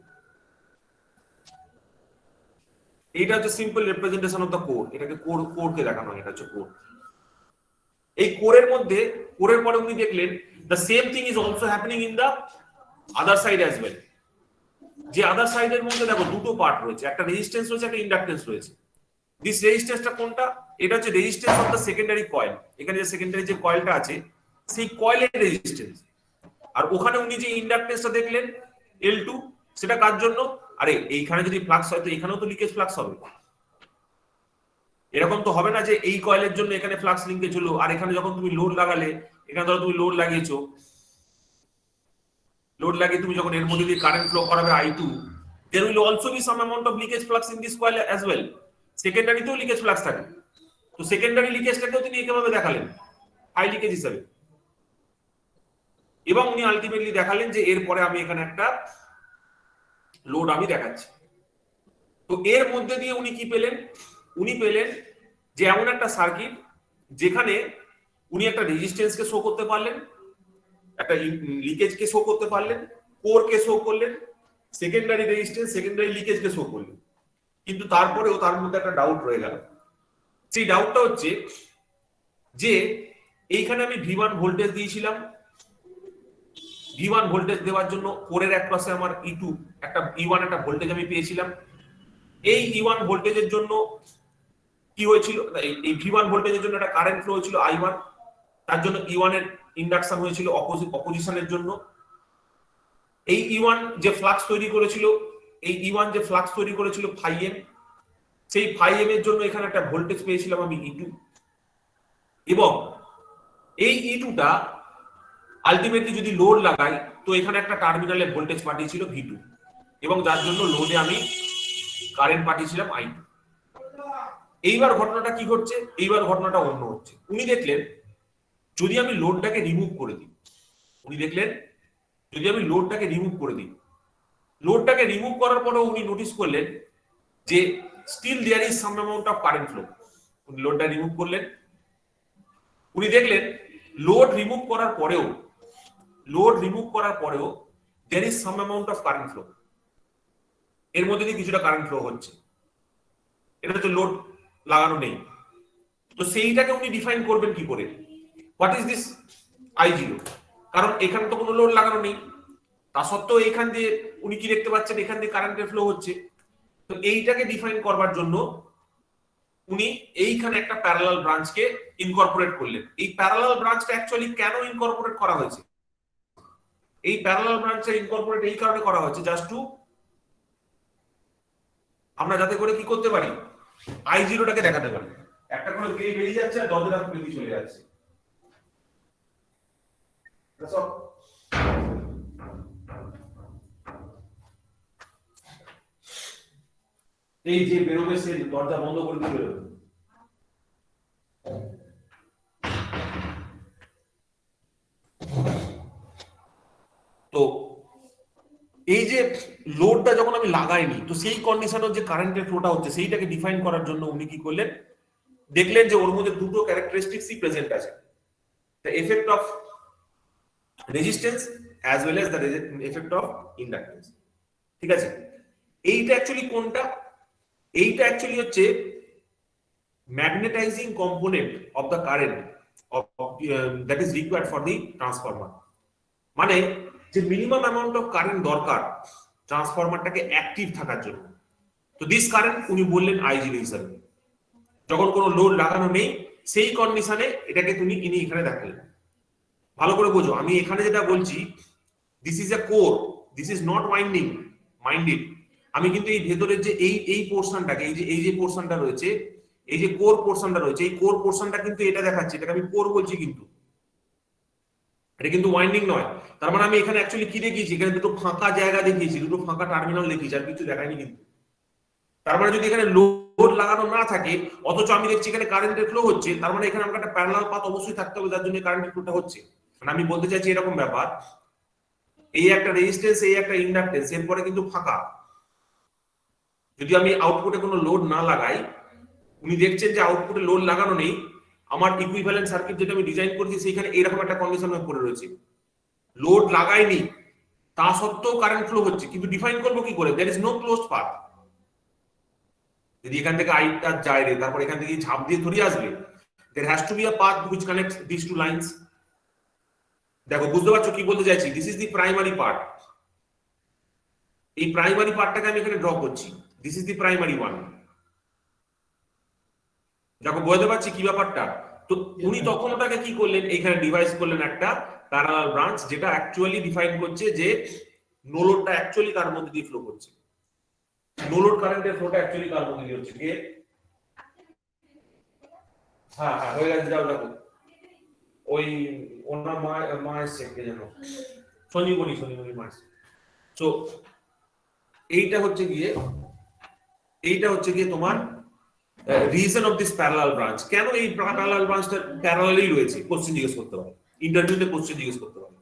এইটা হচ্ছে simple representation of the core. এটাকে কোরকে দেখানো হয়, এটা হচ্ছে কোর। এই কোরের মধ্যে, কোরের পরে উনি দেখলেন the same thing is also happening in the other side as well. যে আদার সাইডের মধ্যে দেখো দুটো পার্ট রয়েছে, একটা রেজিস্ট্যান্স রয়েছে, একটা ইন্ডাকটেন্স রয়েছে। দিস রেজিস্ট্যান্সটা কোনটা? এটা হচ্ছে resistance of the secondary coil. এখানে যে সেকেন্ডারি যে কয়েলটা আছে সেই কয়েলের রেজিস্ট্যান্স। আর ওখানে উনি যে ইন্ডাকটেন্সটা দেখলেন L2, সেটা কার জন্য? আরে এইখানে যদি ফ্লাক্স হয় তো এখানেও তো লিকেজ ফ্লাক্স হবে। এরকম তো হবে না যে এই কয়েলের জন্য এখানে ফ্লাক্স লিঙ্কেজ হলো, আর এখানে যখন তুমি লোড লাগালে, এখানে ধরো তুমি লোড লাগিয়েছো, লোড লাগিয়ে তুমি যখন এর মধ্যে দিয়ে কারেন্ট ফ্লো করাবে I2, there will also be some amount of leakage flux in this coil as well. সেকেন্ডারিতেও লিকেজ ফ্লাক্স থাকে। তো সেকেন্ডারি লিকেজটাকেও তিনি এইভাবে দেখালেন হাই লিকেজ হিসাবে, এবং উনি আলটিমেটলি দেখালেন যে এরপরে আমি এখানে একটা লোড আমি দেখাচ্ছি। তো এর মধ্যে দিয়ে উনি কি পেলেন? উনি পেলেন যে এমন একটা সার্কিট যেখানে উনি একটা রেজিস্ট্যান্সকে শো করতে পারলেন, একটা লিকেজকে শো করতে পারলেন, কোরকে শো করলেন, সেকেন্ডারি রেজিস্ট্যান্স, সেকেন্ডারি লিকেজকে শো করলেন। কিন্তু তারপরেও তার মধ্যে একটা ডাউট রয়ে গেল। সেই ডাউটটা হচ্ছে যে এইখানে আমি V1 ভোল্টেজ দিয়েছিলাম, V1 ভোল্টেজ দেওয়ার জন্য কোরের এক পাশে আমার E2 একটা E1 একটা ভোল্টেজ আমি পেয়েছিলাম। এই E1 ভোল্টেজের জন্য কি হয়েছিল? এই V1 ভোল্টেজের জন্য একটা কারেন্ট ফ্লো হয়েছিল I1, তার জন্য E1 এর ইন্ডাকশন হয়েছিল অপোজিশনের জন্য। এই E1 যে ফ্লাক্স তৈরি করেছিল, এই E1 যে ফ্লাক্স তৈরি করেছিল φm, সেই φm এর জন্য এখানে একটা ভোল্টেজ পেয়েছিলাম আমি E2, এবং এই E2টা আলটিমেটলি যদি লোড লাগাই তো এখানে একটা টার্মিনালে ভোল্টেজ পাঠিয়েছিল V2, এবং যার জন্য লোডে আমি কারেন্ট পাঠিয়েছিলাম I2। এইবার ঘটনাটা কি ঘটছে? এইবার ঘটনাটা অন্য হচ্ছে। উনি দেখলেন যদি আমি লোডটাকে রিমুভ করে দিই, উনি দেখলেন যদি আমি লোডটাকে রিমুভ করে দিই, লোডটাকে রিমুভ করার পরেও উনি নোটিস করলেন যে still there is some amount of current flow. উনি লোডটা রিমুভ করলেন, উনি দেখলেন লোড রিমুভ করার পরেও লোড রিমুভ করার পরেও there is some amount of current flow, এর মধ্যে দিয়ে কিছুটা কারেন্ট ফ্লো হচ্ছে, এটা তো লোড লাগানো নেই। তো সেইটাকে উনি ডিফাইন করবেন কি করে, হোয়াট ইজ দিস I0, কারণ এখানে তো কোনো লোড লাগানো নেই, তা সত্ত্বেও এখান দিয়ে উনি কি দেখতে পাচ্ছেন, এখান দিয়ে কারেন্টের ফ্লো হচ্ছে। তো এইটাকে ডিফাইন করবার জন্য উনি এইখানে একটা প্যারালাল ব্রাঞ্চকে ইনকর্পোরেট করলেন। এই প্যারালাল ব্রাঞ্চটা অ্যাকচুয়ালি কেন ইনকর্পোরেট করা হয়েছে, এই প্যারালাল ব্রাঞ্চটা ইনকর্পোরেট এই কারণে করা হয়েছে জাস্ট টু আমরা যাতে করে কি করতে পারি, I0টাকে দেখাতে পারি। একটা করে গেই বেরিয়ে যাচ্ছে আর দরজাটা খুলে চলে যাচ্ছে। That's all. এই যে বেরোবে সে দরজা বন্ধ করে দিয়ে বেরোবে। তো এই যে লোডটা যখন আমি লাগাইনি, তো সেই কন্ডিশনের যে কারেন্টের ফ্লোটা হচ্ছে সেইটাকে ডিফাইন করার জন্য উনি কি করলেন, দেখলেন যে ওর মধ্যে দুটো ক্যারেক্টারিস্টিক্সই প্রেজেন্ট আছে, the effect of resistance as well as the effect of inductance. ঠিক আছে, এইটা অ্যাকচুয়ালি কোনটা, এইটা অ্যাকচুয়ালি হচ্ছে magnetising component of the current that is required for the transformer. মানে যে মিনিমাম অ্যামাউন্ট অফ কারেন্ট দরকার ট্রান্সফরমারটাকে অ্যাক্টিভ থাকার জন্য, তো দিস কারেন্ট উনি বললেন I0 হিসাবে। যখন কোনো লোড লাগানো নেই সেই কন্ডিশনে এটাকে ইনি এখানে দেখালেন। ভালো করে বোঝো, আমি এখানে যেটা বলছি, this is a core, this is not winding, mind it. আমি কিন্তু এই ভেতরের যে এই পোর্শনটাকে, এই যে পোর্শনটা রয়েছে, এই যে কোর পোর্শনটা রয়েছে, এই কোর পোর্শনটা কিন্তু এটা দেখাচ্ছে, এটাকে আমি কোর বলছি, কিন্তু এটা কিন্তু ওয়াইন্ডিং নয়। তার মানে আমি এখানে অ্যাকচুয়ালি কি দেখিয়েছি, এখানে দুটো ফাঁকা জায়গা দেখিয়েছি, দুটো ফাঁকা টার্মিনাল দেখিয়েছি, আর কিছু দেখাইনি কিন্তু। তার মানে যদি এখানে লোড লাগানো না থাকে অথচ আমি দেখছি এখানে কারেন্টের ফ্লো হচ্ছে, তার মানে এখানে আমাকে একটা প্যারালাল পাথ অবশ্যই থাকতে হবে যার জন্য কারেন্টের ফ্লোটা হচ্ছে। মানে আমি বলতে চাইছি এরকম ব্যাপার, এই একটা রেজিস্ট্যান্স, এই একটা ইন্ডাকটেন্স, এরপরে কিন্তু ফাঁকা। যদি আমি আউটপুটে কোনো লোড না লাগাই, উনি দেখছেন যে আউটপুটে লোড লাগানো নেই, আমার ইকুইভ্যালেন্ট সার্কিট যেটা আমি ডিজাইন করেছি সেইখানে এরকম একটা কন্ডিশন হয়ে পড়ে রয়েছে, লোড লাগাইনি তা সত্ত্বেও কারেন্ট ফ্লো হচ্ছে, কিন্তু ডিফাইন করবো কি করে, there is no closed path. যদি এখান থেকে আইটা যায় রে, তারপর এখান থেকে ঝাঁপ দিয়ে ধরিয়ে আসবে, there has to be a path which connects these two lines. দেখো বুঝতে পারছো কি বলতে চাইছি, this is the primary part. এই প্রাইমারি পার্টটাকে আমি এখানে ড্র করছি, this is the primary one. দেখো বুঝতে পারছি কি ব্যাপারটা। তো উনি তখন ওটাকে কি করলেন, এইখানে ডিভাইস করলেন একটা প্যারালাল ব্রাঞ্চ, যেটা অ্যাকচুয়ালি ডিফাইন করছে যে নো লোডটা অ্যাকচুয়ালি কার মধ্যে দিয়ে ফ্লো করছে, নো লোড কারেন্টের ফ্লোটা অ্যাকচুয়ালি কার মধ্যে দিয়ে হচ্ছে। কে হ্যাঁ হ্যাঁ হয়ে গেছে, যাও দেখো ওই ওনার মা এসছে, কে যেন সঞ্জীবনী মা এসছে। তো এইটা হচ্ছে গিয়ে তোমার reason of this parallel branch. কেন এই প্যারালাল ব্রাঞ্চটা প্যারালালই রয়েছে, কোশ্চেন জিজ্ঞেস করতে পারে, ইন্টারভিউতে কোশ্চেন জিজ্ঞেস করতে পারে,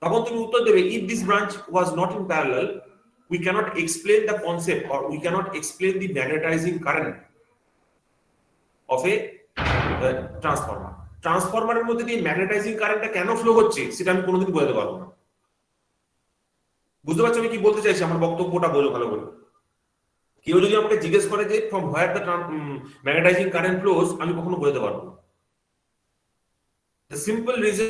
তখন তুমি উত্তর দেবে, if this branch was not in parallel we cannot explain the concept or we cannot explain the magnetizing current of a transformer. ট্রান্সফরমারের মধ্যে দিয়ে ম্যাগনেটাইজিং কারেন্টটা কেন ফ্লো হচ্ছে সেটা আমি কোনোদিন বোঝাতে পারবো না। বুঝতে পারছো আমি কি বলতে চাইছি, আমার বক্তব্যটা বোঝো ভালো করে। কেউ যদি আমাকে জিজ্ঞেস করে যে from where the magnetising current flows, আমি কখনো বোঝাতে পারবো না। দ্য সিম্পল রিজন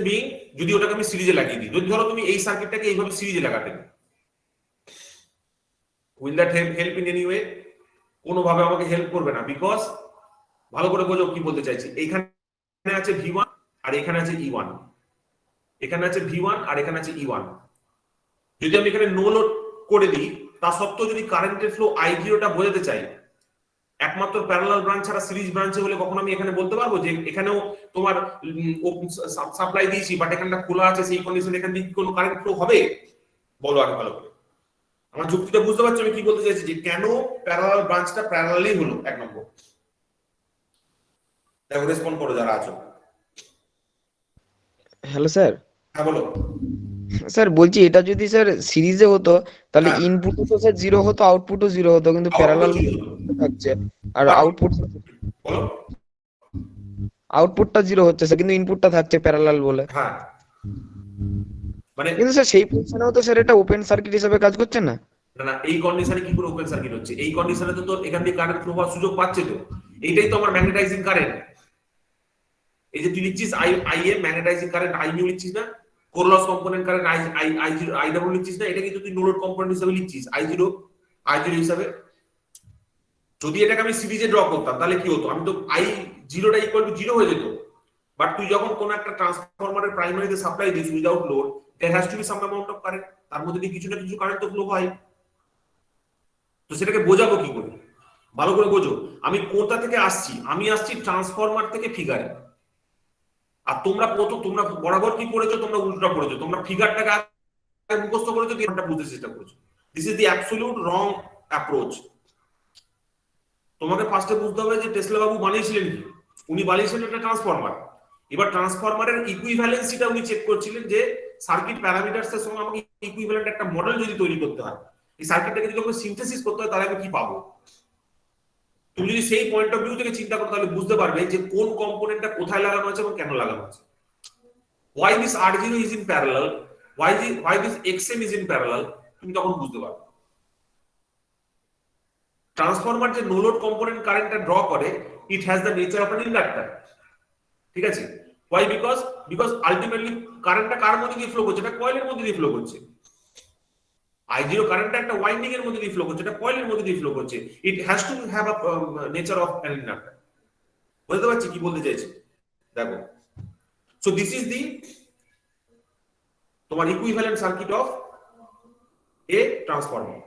বিং, যদি ওটাকে আমি সিরিজে লাগিয়ে দিই, যদি ধরো তুমি এই সার্কিটটাকে এইভাবে সিরিজে লাগাতে, will that help in any way? কোনোভাবে আমাকে হেল্প করবে না, বিকজ ভালো করে বোঝো কি বলতে চাইছি। এইখানে আছে V1 আর এখানে আছে E1, এখানে আছে V1 আর এখানে আছে E1। যদি আমি এখানে নো লোড করে দিই, তা সত্ত্বেও যদি কারেন্টের ফ্লো I0টা বোঝাতে চাই, একমাত্র প্যারালাল ব্রাঞ্চ ছাড়া সিরিজ ব্রাঞ্চে হলে কখন আমি এখানে বলতে পারবো যে এখানেও তোমার সাপ্লাই দিয়েছি বাট এখানটা খোলা আছে, সেই কন্ডিশন এখান থেকে কোনো কারেন্ট ফ্লো হবে? বলো আগে ভালো করে, আমার যুক্তিটা বুঝতে পারছো আমি কি বলতে চাইছি, যে কেন প্যারালাল ব্রাঞ্চটা প্যারালালই হলো। এক নম্বর দেখো, রেসপন্ড করো যারা আছো। Hello sir. হ্যাঁ বলো। স্যার বলছি, এটা যদি স্যার সিরিজে হতো তাহলে ইনপুটও তো স্যার 0 হতো, আউটপুটও 0 হতো, কিন্তু প্যারালাল থাকছে আর আউটপুটটা 0 হচ্ছে স্যার, কিন্তু ইনপুটটা থাকছে প্যারালাল বলে। হ্যাঁ মানে কিন্তু স্যার সেই পজিশনেও তো স্যার এটা ওপেন সার্কিট হিসেবে কাজ করছে না। না না, এই কন্ডিশনে কি করে ওপেন সার্কিট হচ্ছে? এই কন্ডিশনে তো তোর এখান দিয়ে কারেন্ট ফ্লো হওয়ার সুযোগ পাচ্ছে তো। এইটাই তো আমার ম্যাগনেটাইজিং কারেন্ট। এই যে তুই লিখছিস I M magnetizing current I mu লিখছিস না, core loss component current I zero I double লিখছিস না, এটা কিন্তু তুই নো লোড কম্পোনেন্ট হিসেবে লিখছিস আই জিরো হিসাবে। যদি এটাকে আমি সিরিজে ড্র করতাম তাহলে কি হতো, আমি তো আই জিরোটা ইকুয়াল টু জিরো হয়ে যেত। বাট তুই যখন কোন একটা ট্রান্সফরমারের প্রাইমারিতে সাপ্লাই দিস without load, there has to be some amount of current, তার মধ্যে দিয়ে কিছু না কিছু কারেন্ট তো ফ্লো হয়। তো সেটাকে বোঝাবো কি করে? ভালো করে বোঝো, আমি কোথা থেকে আসছি, আমি আসছি ট্রান্সফরমার থেকে ফিগারে। আর তোমরা বরাবর কি করেছো, তোমরা উল্টোটা করেছো। তোমরা ফিগারটাকে আগে মুখস্থ করেছো, গেমটা বুঝতে চেষ্টা করেছো। This is the absolute wrong approach. তোমাকে ফার্স্টে বুঝতে হবে যে টেসলা বাবু বানিয়েছিলেন কি। উনি বানিয়েছিলেন একটা ট্রান্সফরমার। এবার ট্রান্সফরমারের ইকুইভ্যালেন্সিটা উনি চেক করছিলেন যে সার্কিট প্যারামিটারস এর সঙ্গে আমাকে ইকুইভ্যালেন্ট একটা মডেল যদি তৈরি করতে হয়, এই সার্কিটটাকে যদি আমাকে সিনথেসিস করতে হয়, তাহলে আমি কি পাবো। তুমি যদি সেই পয়েন্ট অফ ভিউ থেকে চিন্তা করো, তাহলে বুঝতে পারবে যে কোন কম্পোনেন্টটা কোথায় লাগানো আছে এবং কেন লাগানো আছে। why this R0 is in parallel, why this XM is in parallel, তুমি তখন বুঝতে পারবে। ট্রান্সফরমার যে নো লোড কম্পোনেন্ট কারেন্টটা ড্র করে, it has the nature of an inductor. ঠিক আছে? why because আলটিমেটলি কারেন্টটা কার মধ্যে দিয়ে ফ্লো করছে, এটা কয়েলের মধ্যে দিয়ে ফ্লো করছে। I0 কারেন্টটা একটা ওয়াইন্ডিং এর মধ্যে দিয়ে ফ্লো করছে, এটা কয়েলের মধ্যে দিয়ে ফ্লো করছে। It has to have a nature of an inductor. বুঝতে পারছি কি বলতে চাইছি? দেখো, সো দিস ইজ দি তোমার equivalent circuit of a transformer,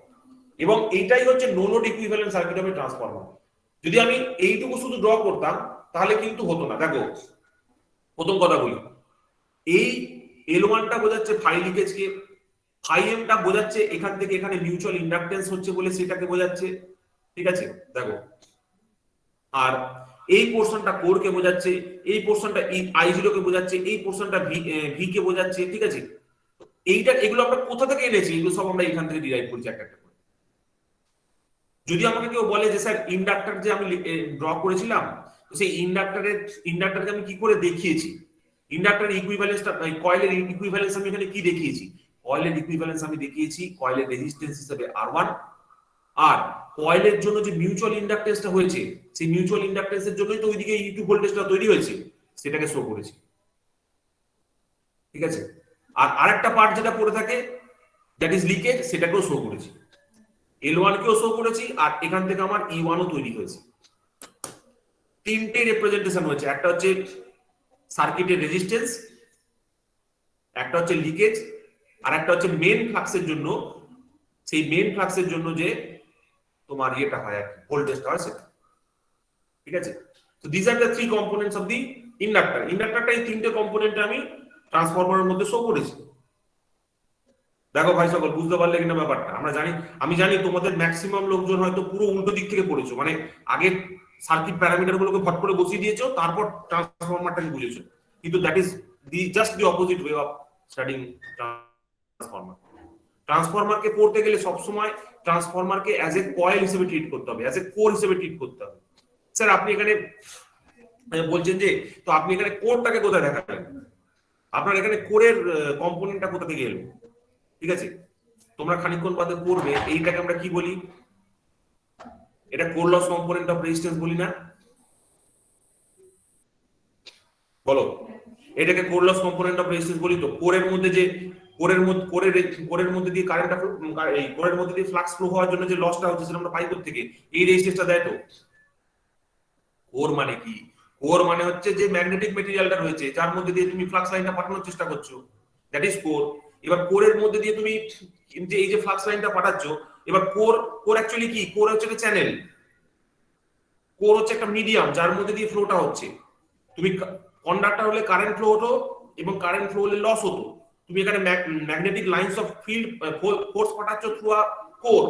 এবং এইটাই হচ্ছে no load equivalent circuit of a transformer. যদি আমি এইটুকু শুধু ড্র করতাম তাহলে কিন্তু হতো না। দেখো, প্রথম কথা বলি, এই L1টা বোঝাচ্ছে ফাই লিকেজ কে, ফাই এমটা বোঝাচ্ছে এখান থেকে এখানে মিউচুয়াল ইন্ডাকটেন্স হচ্ছে বলে সেটাকে বোঝাচ্ছে। ঠিক আছে? দেখো, আর এই পোরশনটা কোর কে বোঝাচ্ছে, এই পোরশনটা I0 কে বোঝাচ্ছে, এই পোরশনটা ভি কে বোঝাচ্ছে। ঠিক আছে? এগুলো আমরা কোথা থেকে এনেছি? এগুলো সব আমরা এখান থেকে ডিরাইভ করছি একটা একটা করে। যদি আমাকে কেউ বলে যে স্যার ইন্ডাক্টর যে আমি ড্র করেছিলাম, তো সেই ইন্ডাক্টরকে আমি কি করে দেখিয়েছি, ইন্ডাক্টরের ইকুইভ্যালেন্সটা, কয়েলের ইকুইভ্যালেন্স আমি এখানে কি দেখিয়েছি, কয়েলের ইকুইভ্যালেন্স আমি দেখিয়েছি কয়েলের রেজিস্ট্যান্স হিসেবে R1, আর কয়েলের জন্য যে মিউচুয়াল ইন্ডাকটেন্সটা হয়েছে, সেই মিউচুয়াল ইন্ডাকটেন্সের জন্যই তো ওইদিকে E2 ভোল্টেজটা তৈরি হয়েছে, সেটাকে শো করেছি। ঠিক আছে? আর আরেকটা পার্ট যেটা পড়ে থাকে, দ্যাট ইজ লিকেজ, সেটাকেও শো করেছি। L1 কেও শো করেছি, আর এখান থেকে আমার E1 ও তৈরি হয়েছে। তিনটে রিপ্রেজেন্টেশন হয়েছে, একটা হচ্ছে সার্কিটের রেজিস্ট্যান্স, একটা হচ্ছে লিকেজ, আর একটা হচ্ছে মেন ফ্লাক্সের জন্য, সেই মেন ফ্লাক্সের জন্য যে তোমার ইয়েটা হয় আর কি, ভোল্টেজটা হয় সেটা। ঠিক আছে? তো this are the three components of the inductor. ইন্ডাক্টরটা এই তিনটে কম্পোনেন্টে আমি ট্রান্সফরমারের মধ্যে শো করেছি। দেখো ভাই সকল, বুঝতে পারলে কিনা ব্যাপারটা? আমি জানি তোমাদের ম্যাক্সিমাম লোকজন হয়তো পুরো উল্টো দিক থেকে পড়েছো, মানে আগে সার্কিট প্যারামিটার গুলোকে ফট করে বসিয়ে দিয়েছো, তারপর ট্রান্সফরমারটাকে বুঝেছো। কিন্তু that is just the opposite way of studying transformer. ট্রান্সফরমারকে পড়তে গেলে সবসময় ট্রান্সফরমারকে অ্যাজ এ কয়েল হিসেবে ট্রিট করতে হবে, অ্যাজ এ কোর হিসেবে ট্রিট করতে হবে। স্যার আপনি এখানে বলছেন যে, তো আপনি এখানে কোরটাকে কোথায় দেখালেন? আপনার এখানে কোরের কম্পোনেন্টটা কোথা থেকে এলো? ঠিক আছে? তোমরা খানিকক্ষণ বাদে পড়বে, এইটাকে আমরা কি বলি? এটা core loss component of resistance বলি না? বলো, এটাকে core loss component of resistance বলি তো। কোরের মধ্যে যে কোরের মধ্যে দিয়ে কারেন্টটা, এই কোরের মধ্যে দিয়ে ফ্লাক্স ফ্লো হওয়ার জন্য যে লসটা হচ্ছে, সেটা আমরা পাই কোথা থেকে? এই রেজিস্ট্যান্সটা দেয় তো। কোর মানে কি? কোর মানে হচ্ছে যে ম্যাগনেটিক মেটেরিয়ালটা রয়েছে, যার মধ্যে দিয়ে তুমি ফ্লাক্স লাইনটা পাঠানোর চেষ্টা করছো, দ্যাট ইজ কোর। এবার কোরের মধ্যে দিয়ে তুমি যে এই যে ফ্লাক্স লাইনটা পাঠাচ্ছ, এবার কোর অ্যাকচুয়ালি কি? কোর হচ্ছে একটা চ্যানেল, কোর হচ্ছে একটা মিডিয়াম যার মধ্যে দিয়ে ফ্লোটা হচ্ছে। তুমি কন্ডাক্টর হলে কারেন্ট ফ্লো হতো, এবং কারেন্ট ফ্লো হলে লস হতো। তুমি এখানে magnetic lines of field force পাঠাচ্ছ থ্রু আ কোর,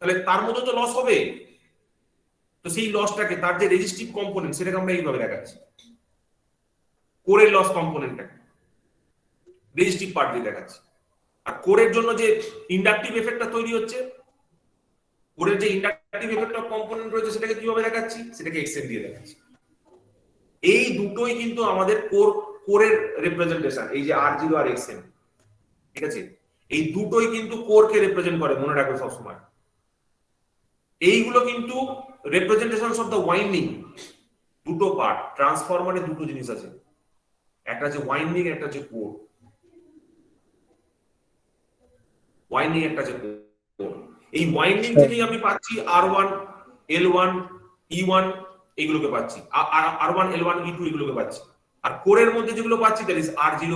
তাহলে তার মধ্যে তো লস হবে। তো সেই লসটাকে, তার যে রেজিস্টিভ কম্পোনেন্ট, সেটাকে আমরা এইভাবে দেখাচ্ছি। কোরের লস কম্পোনেন্টটাকে রেজিস্টিভ পার্ট দিয়ে দেখাচ্ছি। আর কোরের জন্য যে ইন্ডাকটিভ এফেক্টটা তৈরি হচ্ছে, কোরের যে ইন্ডাকটিভ এফেক্ট অফ কম্পোনেন্ট রয়েছে, সেটাকে কিভাবে দেখাচ্ছি? সেটাকে এক্সএন দিয়ে দেখাচ্ছি। এই দুটোই কিন্তু আমাদের কোর কোরের রিপ্রেজেন্টেশন, এই যে R0 আর Xm, ঠিক আছে, এই দুটোই কিন্তু কোরকে রিপ্রেজেন্ট করে, মনে রাখবে সবসময়। এইগুলো কিন্তু রিপ্রেজেন্টেশন অফ দ্য ওয়াইন্ডিং, দুটো পার্ট। ট্রান্সফরমারে দুটো জিনিস আছে, একটা হচ্ছে ওয়াইন্ডিং, একটা হচ্ছে কোর। ওয়াইন্ডিং একটা হচ্ছে কোর। এই ওয়াইন্ডিং থেকেই আমি পাচ্ছি R1 L1 E1 এগুলোকে পাচ্ছি, R1 L1 E2 এগুলোকে পাচ্ছি। আর কোরের মধ্যে যেগুলো পাচ্ছি দ্যাট ইজ R0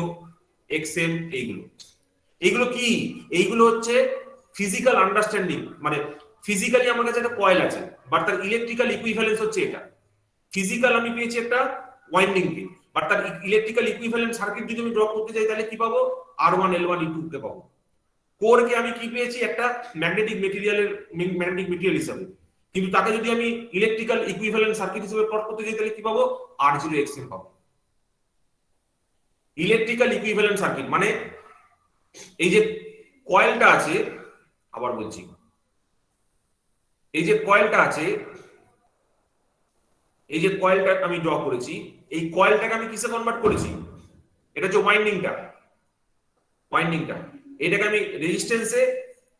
Xm, এইগুলো কি? এইগুলো হচ্ছে ফিজিক্যাল আন্ডারস্ট্যান্ডিং, মানে ফিজিক্যালি আমার কাছে একটা কয়েল আছে, বাট তার ইলেকট্রিক্যাল ইকুইভ্যালেন্স হচ্ছে এটা। ফিজিক্যাল আমি পেয়েছি একটা ওয়াইন্ডিং কে, বাট তার ইলেকট্রিক্যাল ইকুইভ্যালেন্ট সার্কিট যদি আমি ড্র করতে যাই তাহলে কি পাবো? R1 L1 E2 কে পাবো। কোর কে আমি কি পেয়েছি? একটা ম্যাগনেটিক মেটেরিয়াল হিসাবে, কিন্তু তাকে যদি আমি ইলেকট্রিক্যাল ইকুইভ্যালেন্ট সার্কিট হিসেবে প্লট করতে যাই তাহলে কি পাবো? R0 Xm পাবো। ইলেকট্রিক্যাল ইকুইভ্যালেন্ট সার্কিট মানে এই যে কয়েলটা আছে, আবার বলছি, এই যে কয়েলটা আছে, এই যে কয়েলটা আমি ড্র করেছি, এই কয়েলটাকে আমি কিসে কনভার্ট করেছি? এটা হচ্ছে ওয়াইন্ডিংটা, এটাকে আমি রেজিস্ট্যান্সে,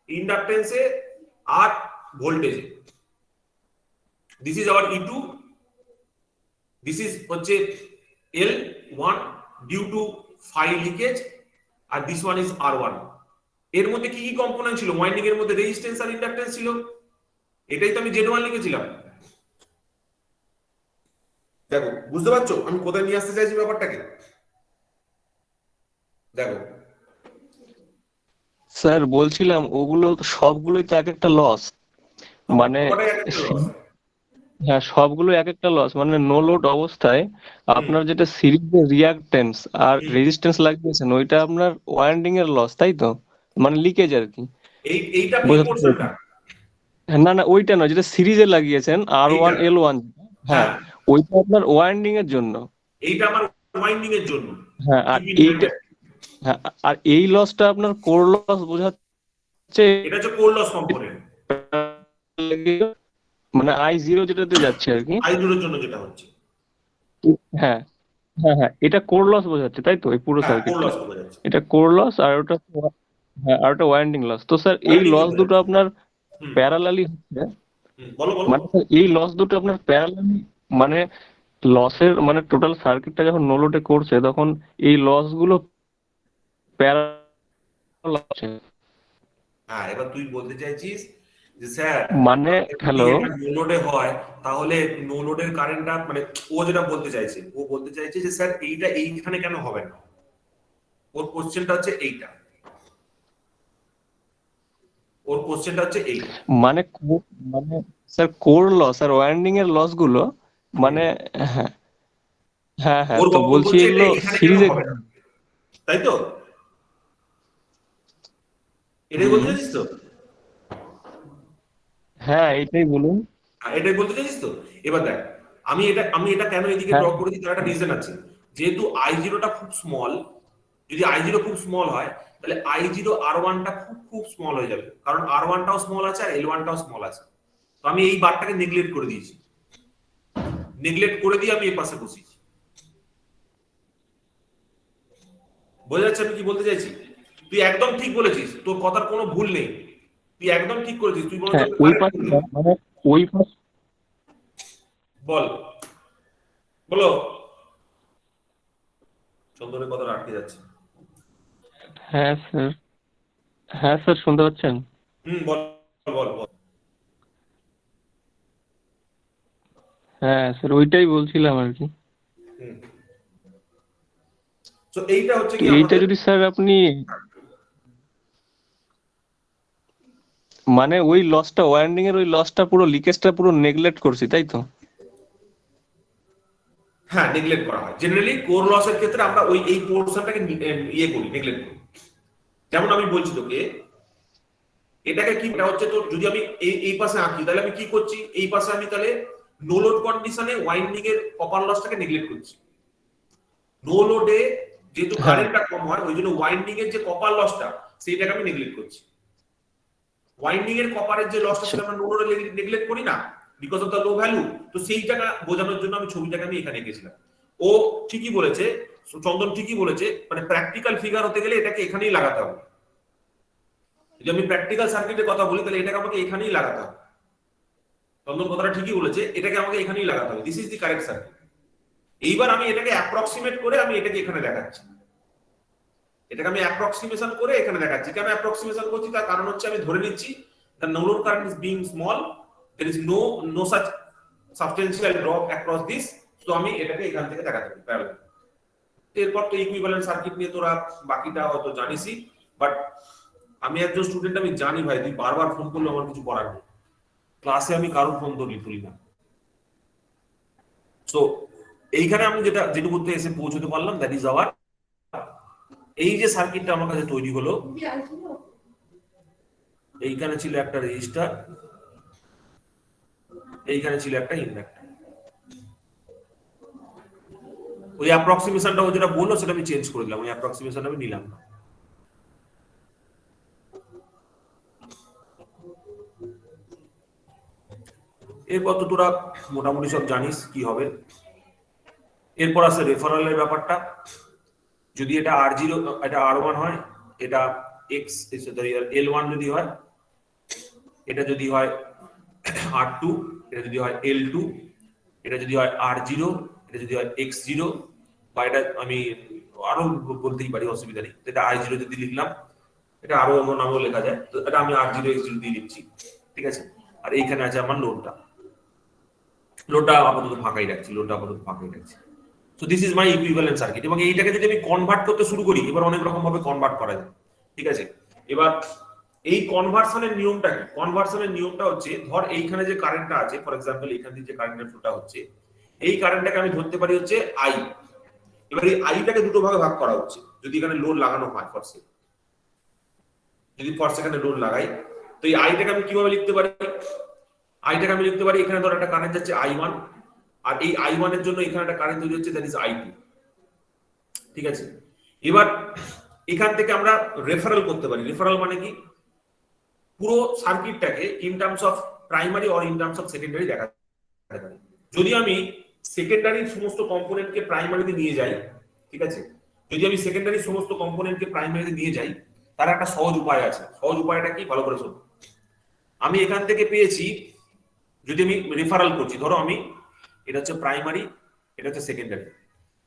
ইন্ডাকটেন্সে আর ভোল্টেজে। This is our E2, this is হচ্ছে L1 due to phi leakage, আর দিস ওয়ান ইজ R1। এর মধ্যে কি কি কম্পোনেন্ট ছিল? ওয়াইন্ডিং এর মধ্যে রেজিস্ট্যান্স আর ইন্ডাকটেন্স ছিল, এটাই তো আমি Z1 লিখেছিলাম। দেখো, বুঝতে পারছো আমি কোথায় নিয়ে আসতে চাইছি ব্যাপারটাকে? দেখো স্যার বলছিলাম ওগুলো সবগুলোই তো এক একটা লস, মানে ওটাই একটা loss। হ্যাঁ সবগুলো এক একটা লস, মানে নো লোড অবস্থায় আপনার যেটা সিরিজে রিয়াক্টেন্স আর রেজিস্ট্যান্স লাগিয়েছেন ওইটা আপনার ওয়াইন্ডিং এর লস, তাই তো? মানে লিকেজ আর কি। এইটা কি বোঝাতে পোর্শনটা? না না ওইটা নয়, যেটা সিরিজে লাগিয়েছেন R1 এইটা। L1, হ্যাঁ হ্যাঁ, ওইটা আপনার ওয়াইন্ডিং এর জন্য। এইটা আমার ওয়াইন্ডিং এর জন্য। হ্যাঁ আর এইটা, হ্যাঁ আর এই লসটা আপনার কোর লস বোঝাচ্ছে, এটা হচ্ছে কোর লস কম্পোনেন্ট, মানে I0 যেটাতে যাচ্ছে আর কি। I0 এর জন্য যেটা হচ্ছে। হ্যাঁ হ্যাঁ হ্যাঁ এটা কোর লস বোঝাচ্ছে, তাই তো? এই পুরো হ্যাঁ, কোর সার্কিটটা লস বোঝা যাচ্ছে। এটা কোর লস, আর ওটা হ্যাঁ আর ওটা ওয়াইন্ডিং লস। তো স্যার এই Winding লস বোঝা দুটো যাচ্ছে। আপনার হুম, প্যারালালি হচ্ছে, বলো বলো। মানে স্যার এই লস দুটো আপনার প্যারালালি, মানে লসের মানে টোটাল সার্কিটটা যখন নো লোডে করছে তখন এই লস গুলো প্যারালাল হচ্ছে। হ্যাঁ, এবার তুই বলতে চাইছিস যে স্যার মানে হ্যালো, নো লোডে হয় তাহলে নো লোডের কারেন্টটা, মানে ও যেটা বলতে চাইছে, ও বলতে চাইছে যে স্যার এইটা এইখানে কেন হবে না? ওর কোশ্চেনটা হচ্ছে এইটা, মানে মানে স্যার কোর লস আর ওয়াইন্ডিং এর লস গুলো, মানে হ্যাঁ হ্যাঁ হ্যাঁ ওর তো বক্তব্য বলছি হচ্ছে এগুলো এটা এখানে কেন সিরিজে, হবে না, তাই তো? এটাই বলতে চাইছিস তো? হ্যাঁ এইটাই বলুন। এটাই বলতে চাইছিস তো? এবার দেখ, আমি এটা কেন এদিকে হ্যাঁ ড্র করেছি তার একটা রিজন আছে। যেহেতু I0 টা খুব স্মল, যদি I0 খুব স্মল হয় তাহলে I0 R1 টা খুব স্মল হয়ে যাবে, কারণ R1 টাও স্মল আছে আর L1 টাও স্মল আছে। তো আমি এই বারটাকে নেগলেক্ট করে দিয়েছি, নেগলেক্ট করে দিয়ে আমি এই পাশে বসিয়েছি। বোঝা যাচ্ছে আমি কি বলতে চাইছি? তুই একদম ঠিক বলেছিস, তোর কথার কোনো ভুল নেই, তুই একদম ঠিক করেছিস, তুই বরঞ্চ হ্যাঁ ওই correct পাশে করলি। মানে ওই পাশ, বল, বলো। চন্দনের কথা আটকে যাচ্ছে। হ্যাঁ স্যার, হ্যাঁ স্যার শুনতে পাচ্ছেন? বল বল বল। হ্যাঁ স্যার ওইটাই বলছিলাম আর কি। তো এইটা হচ্ছে তো কি এইটা আমাদের, যদি স্যার আপনি মানে ওই লসটা ওয়াইন্ডিং এর ওই লসটা পুরো লিকেজটা পুরো নেগলেক্ট করছি, তাই তো? হ্যাঁ নেগলেক্ট করা হয় জেনারেলি কোর লসের ক্ষেত্রে। আমরা ওই এই পোরশনটাকে ইয়ে করি, নেগলেক্ট করি। যেমন আমি বলছি তোকে, এটাকে কি এটা হচ্ছে তোর, যদি আমি এই পাশে আঁকি তাহলে আমি কি করছি? এই পাশে আমি তাহলে নো লোড কন্ডিশনে ওয়াইন্ডিং এর কপার লসটাকে নেগলেক্ট করছি। নো লোডে যেহেতু হ্যাঁ কারেন্টটা কম হয় ওই জন্য ওয়াইন্ডিং এর যে কপার লসটা সেইটাকে আমি নেগলেক্ট করছি। ওয়াইন্ডিং এর কপারের যে লসটা সেটা আমরা নো লোডে নেগলেক্ট করি না, because of the low value. তো সেইটাকে বোঝানোর জন্য আমি ছবিটাকে আমি এখানে এঁকেছিলাম। ও ঠিকই বলেছে, চন্দন ঠিকই বলেছে, মানে প্র্যাকটিক্যাল ফিগার হতে গেলে এটাকে এখানেই লাগাতে হবে। যদি আমি প্র্যাকটিক্যাল সার্কিটের কথা বলি তাহলে এটাকে আমাকে এখানেই লাগাতে হবে। চন্দন কথাটা ঠিকই বলেছে, এটাকে আমাকে এখানেই লাগাতে হবে। This is the correct circuit. এইবার আমি এটাকে অ্যাপ্রক্সিমেট করে আমি এটাকে এখানে দেখাচ্ছি। এটাকে আমি অ্যাপ্রক্সিমেশন করে এখানে দেখাচ্ছি। কেন অ্যাপ্রক্সিমেশন করছি তার কারণ হচ্ছে আমি ধরে নিচ্ছি the no load current is being small, there is no such substantial drop across this, so আমি এটাকে এখান থেকে দেখাতে পারি প্যারালাল। এরপর তো ইকুইভ্যালেন্ট সার্কিট নিয়ে তোরা বাকিটা হয়তো জানিসই, বাট আমি একজন স্টুডেন্ট, আমি জানি ভাই তুই বারবার ফোন করলে আমার কিছু করার নেই, ক্লাসে আমি কারোর ফোন তুলি না। সো এইখানে আমি যেটুকুতে এসে পৌঁছতে পারলাম, দ্যাট ইজ আওয়ার, এই যে সার্কিটটা আমার কাছে তৈরি হলো, এইখানে ছিল একটা রেজিস্টার, এইখানে ছিল একটা ইন্ডাক্টর। ওই অ্যাপ্রক্সিমেশনটা ও যেটা বললো সেটা আমি চেঞ্জ করে দিলাম, ওই অ্যাপ্রক্সিমেশনটা আমি নিলাম না। এরপর তো তোরা মোটামুটি সব জানিস কি হবে। এরপর আছে রেফারেলের ব্যাপারটা। যদি এটা R0, এটা R1 হয়, এটা X L1 যদি হয়, এটা যদি হয় R2, এটা যদি হয় L2, এটা যদি হয় R0, এটা যদি হয় X0, বা এটা আমি আরো বলতেই পারি, অসুবিধা নেই। এটা I0 যদি লিখলাম, এটা আরো অন্য নামও লেখা যায়, তো এটা আমি R0 X0 দিয়ে লিখছি, ঠিক আছে। আর এইখানে আছে আমার লোডটা আপাতত ফাঁকাই রাখছি, so this is my equivalent circuit. এবং এইটাকে যদি আমি কনভার্ট করতে শুরু করি, এবার অনেক রকম ভাবে কনভার্ট করা যায়, ঠিক আছে। এবার এই কনভার্সনের নিয়মটা কি? কনভার্সনের নিয়মটা হচ্ছে, ধর এইখানে যে কারেন্টটা আছে, ফর এক্সাম্পল এখান থেকে যে কারেন্টের ফ্লোটা হচ্ছে, এই কারেন্টটাকে আমি ধরতে পারি হচ্ছে I। এবার এই আইটাকে দুটো ভাগে ভাগ করা হচ্ছে, যদি এখানে লোড লাগানো হয় যদি ফর সেকেন্ডে লোড লাগাই, তো এই আইটাকে আমি কিভাবে লিখতে পারি? আইটাকে আমি লিখতে পারি, এখানে ধর একটা কারেন্ট যাচ্ছে I1, আর এই I1 এর জন্য এখানে একটা কারেন্ট তৈরি হচ্ছে, দ্যাট ইজ I2, ঠিক আছে। এবার এখান থেকে আমরা রেফারেল করতে পারি। রেফারেল মানে কি? পুরো সার্কিটটাকে in terms of primary or in terms of secondary দেখাতে পারি। যদি আমি সেকেন্ডারির সমস্ত কম্পোনেন্টকে প্রাইমারিতে নিয়ে যাই, ঠিক আছে, যদি আমি সেকেন্ডারির সমস্ত কম্পোনেন্টকে প্রাইমারিতে নিয়ে যাই, তার একটা সহজ উপায় আছে। সহজ উপায়টা কি? ভালো করে শোনো। আমি এখান থেকে পেয়েছি, যদি আমি রেফারেল করছি, ধরো আমি, এটা হচ্ছে প্রাইমারি, এটা হচ্ছে সেকেন্ডারি,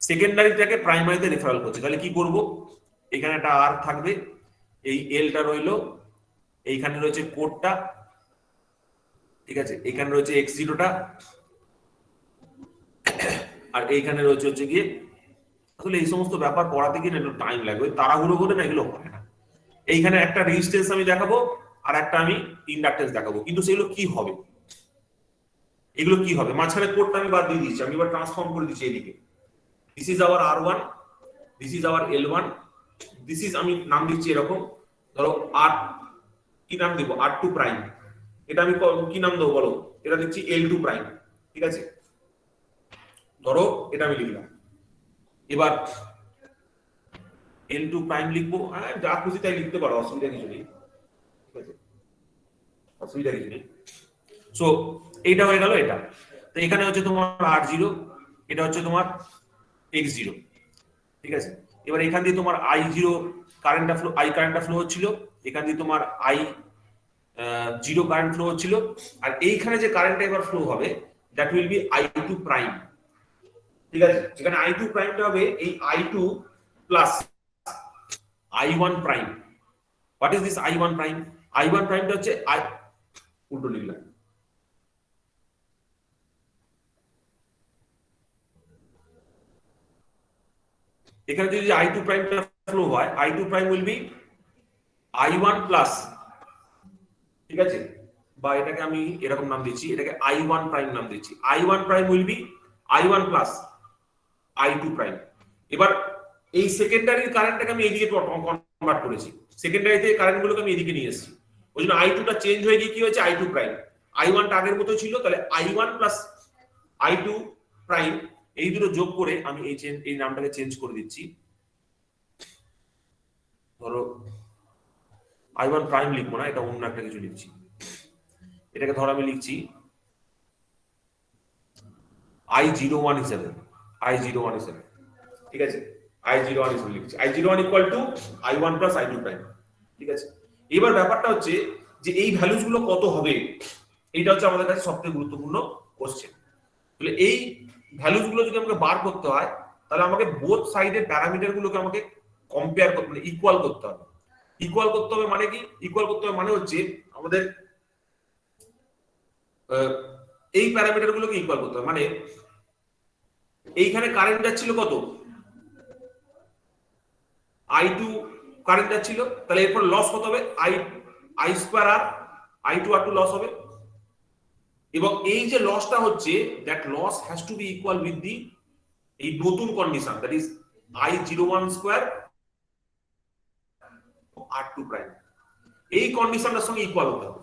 সেকেন্ডারিটাকে প্রাইমারিতে রেফারেল করছি, তাহলে কি করব? এখানে একটা আর থাকবে, এই এলটা রইলো, এইখানে রয়েছে কোডটা, ঠিক আছে, এখানে রয়েছে X0টা, আর এইখানে রয়েছে হচ্ছে গিয়ে, আসলে এই সমস্ত ব্যাপার পড়াতে গিয়ে একটু টাইম লাগবে, তাড়াহুড়ো করে না এগুলো হয় না। এইখানে একটা রেজিস্ট্যান্স আমি দেখাবো, আর একটা আমি ইন্ডাক্টেন্স দেখাবো, কিন্তু সেগুলো কি হবে, এগুলো কি হবে? মাঝখানে কোডটা আমি বাদ দিয়ে দিচ্ছি, আমি এবার ট্রান্সফর্ম করে দিচ্ছি এদিকে। This is hour R1, this is hour L1, this is, আমি নাম দিচ্ছি এরকম, ধরো আর কি নাম দিব? R2 prime. এটা আমি কি নাম দেবো বলো? এটা দিচ্ছি L2 প্রাইম, ঠিক আছে। ধরো এটা আমি লিখলাম, এবার L2 প্রাইম লিখবো, হ্যাঁ যা খুশি তাই লিখতে পারো, অসুবিধা কিছু নেই, ঠিক আছে, অসুবিধা কিছু নেই। সো এইটা হয়ে গেল এটা। তো এখানে হচ্ছে তোমার R0, এটা হচ্ছে তোমার X0, ঠিক আছে। এবার এখান দিয়ে তোমার I0 কারেন্টটা ফ্লো হচ্ছিল, এখান দিয়ে তোমার I0 কারেন্ট ফ্লো হচ্ছিল, আর এইখানে যে কারেন্টটা এবার ফ্লো হবে, that will be I2 prime, ঠিক আছে। এখানে I2 প্রাইমটা হবে এই I2 plus I1 prime. What is this I1 prime? I1 প্রাইমটা হচ্ছে উল্টো লিখলাম, এখানে যদি I2 প্রাইমটা ফ্লো হয়, I2 prime will be I1 plus, ঠিক আছে, বা এটাকে আমি এরকম নাম দিচ্ছি, এটাকে I1 প্রাইম নাম দিচ্ছি। I1 prime will be I1 plus I2 prime. এবার এই সেকেন্ডারি কারেন্টটাকে আমি এইদিকে কনভার্ট করেছি, সেকেন্ডারিতে কারেন্টগুলোকে আমি এদিকে নিয়ে এসেছি, ওই জন্য I2টা চেঞ্জ হয়ে গিয়ে কি হয়েছে? I2 prime. I1টা আগের মতো ছিল, তাহলে I1 প্লাস I2 প্রাইম, এই দুটো যোগ করে আমি এই নামটাকে চেঞ্জ করে দিচ্ছি। ধরো I1 প্রাইম লিখবো না, এটা অন্য একটা কিছু লিখছি, এটাকে ধরো আমি লিখছি I01 হিসেবে, I01 হিসেবে, ঠিক আছে। I01 হিসেবে লিখছি, I01 equal to I1 plus I2 prime. ঠিক আছে, এবার ব্যাপারটা হচ্ছে যে এই ভ্যালুস গুলো কত হবে, এইটা হচ্ছে আমাদের কাছে সবথেকে গুরুত্বপূর্ণ কোশ্চেন। তাহলে এই ভ্যালুস গুলো যদি আমাকে বার করতে হয়, তাহলে আমাকে বোথ সাইডের প্যারামিটার গুলোকে আমাকে কম্পেয়ার করতে, মানে ইকুয়াল করতে হবে। ইকুয়াল করতে হবে মানে কি? ইকুয়াল করতে হবে মানে হচ্ছে আমাদের এই প্যারামিটার গুলোকে ইকুয়াল করতে হবে। মানে এইখানে কারেন্ট যাচ্ছিল কত, I2 কারেন্ট যাচ্ছিল, তাহলে এরপর লস কত হবে, I square R I2 R2 loss হবে। এবং এই যে লসটা হচ্ছে, that loss has to be equal with the এই নতুন কন্ডিশন, দ্যাট ইজ I01 স্কয়ার R2 প্রাইম। এই কন্ডিশনটার সঙ্গে ইকুয়াল হতে হবে,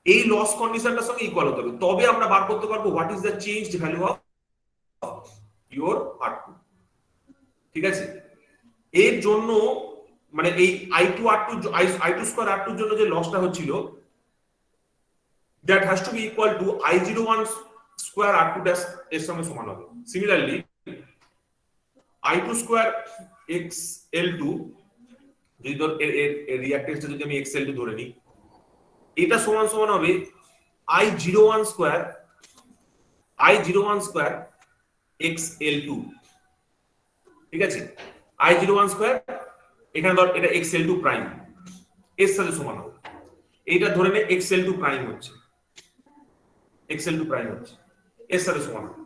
এই লস কন্ডিশনটার সঙ্গে ইকুয়াল হতে হবে, তবে আমরা বার করতে পারবো what is the changed value of your R2। ঠিক আছে, এর জন্য মানে এই I2 স্কয়ার R2 এর জন্য যে লসটা হচ্ছিল, that has to be equal to I01 square R2 dash এর সঙ্গে সমান হবে। সিমিলারলি I2 স্কয়ার XL2, যদি ধর এর রিঅ্যাকট্যান্সটা যদি আমি XL2 ধরে নিই, এটা সমান সমান হবে I01 স্কয়ার XL2। ঠিক আছে, I01 স্কয়ার, এখানে ধর এটা XL2 প্রাইম এর সাথে সমান হবে, এইটা ধরে নে XL2 প্রাইম হচ্ছে, XL2 প্রাইম হচ্ছে এর সাথে সমান হবে।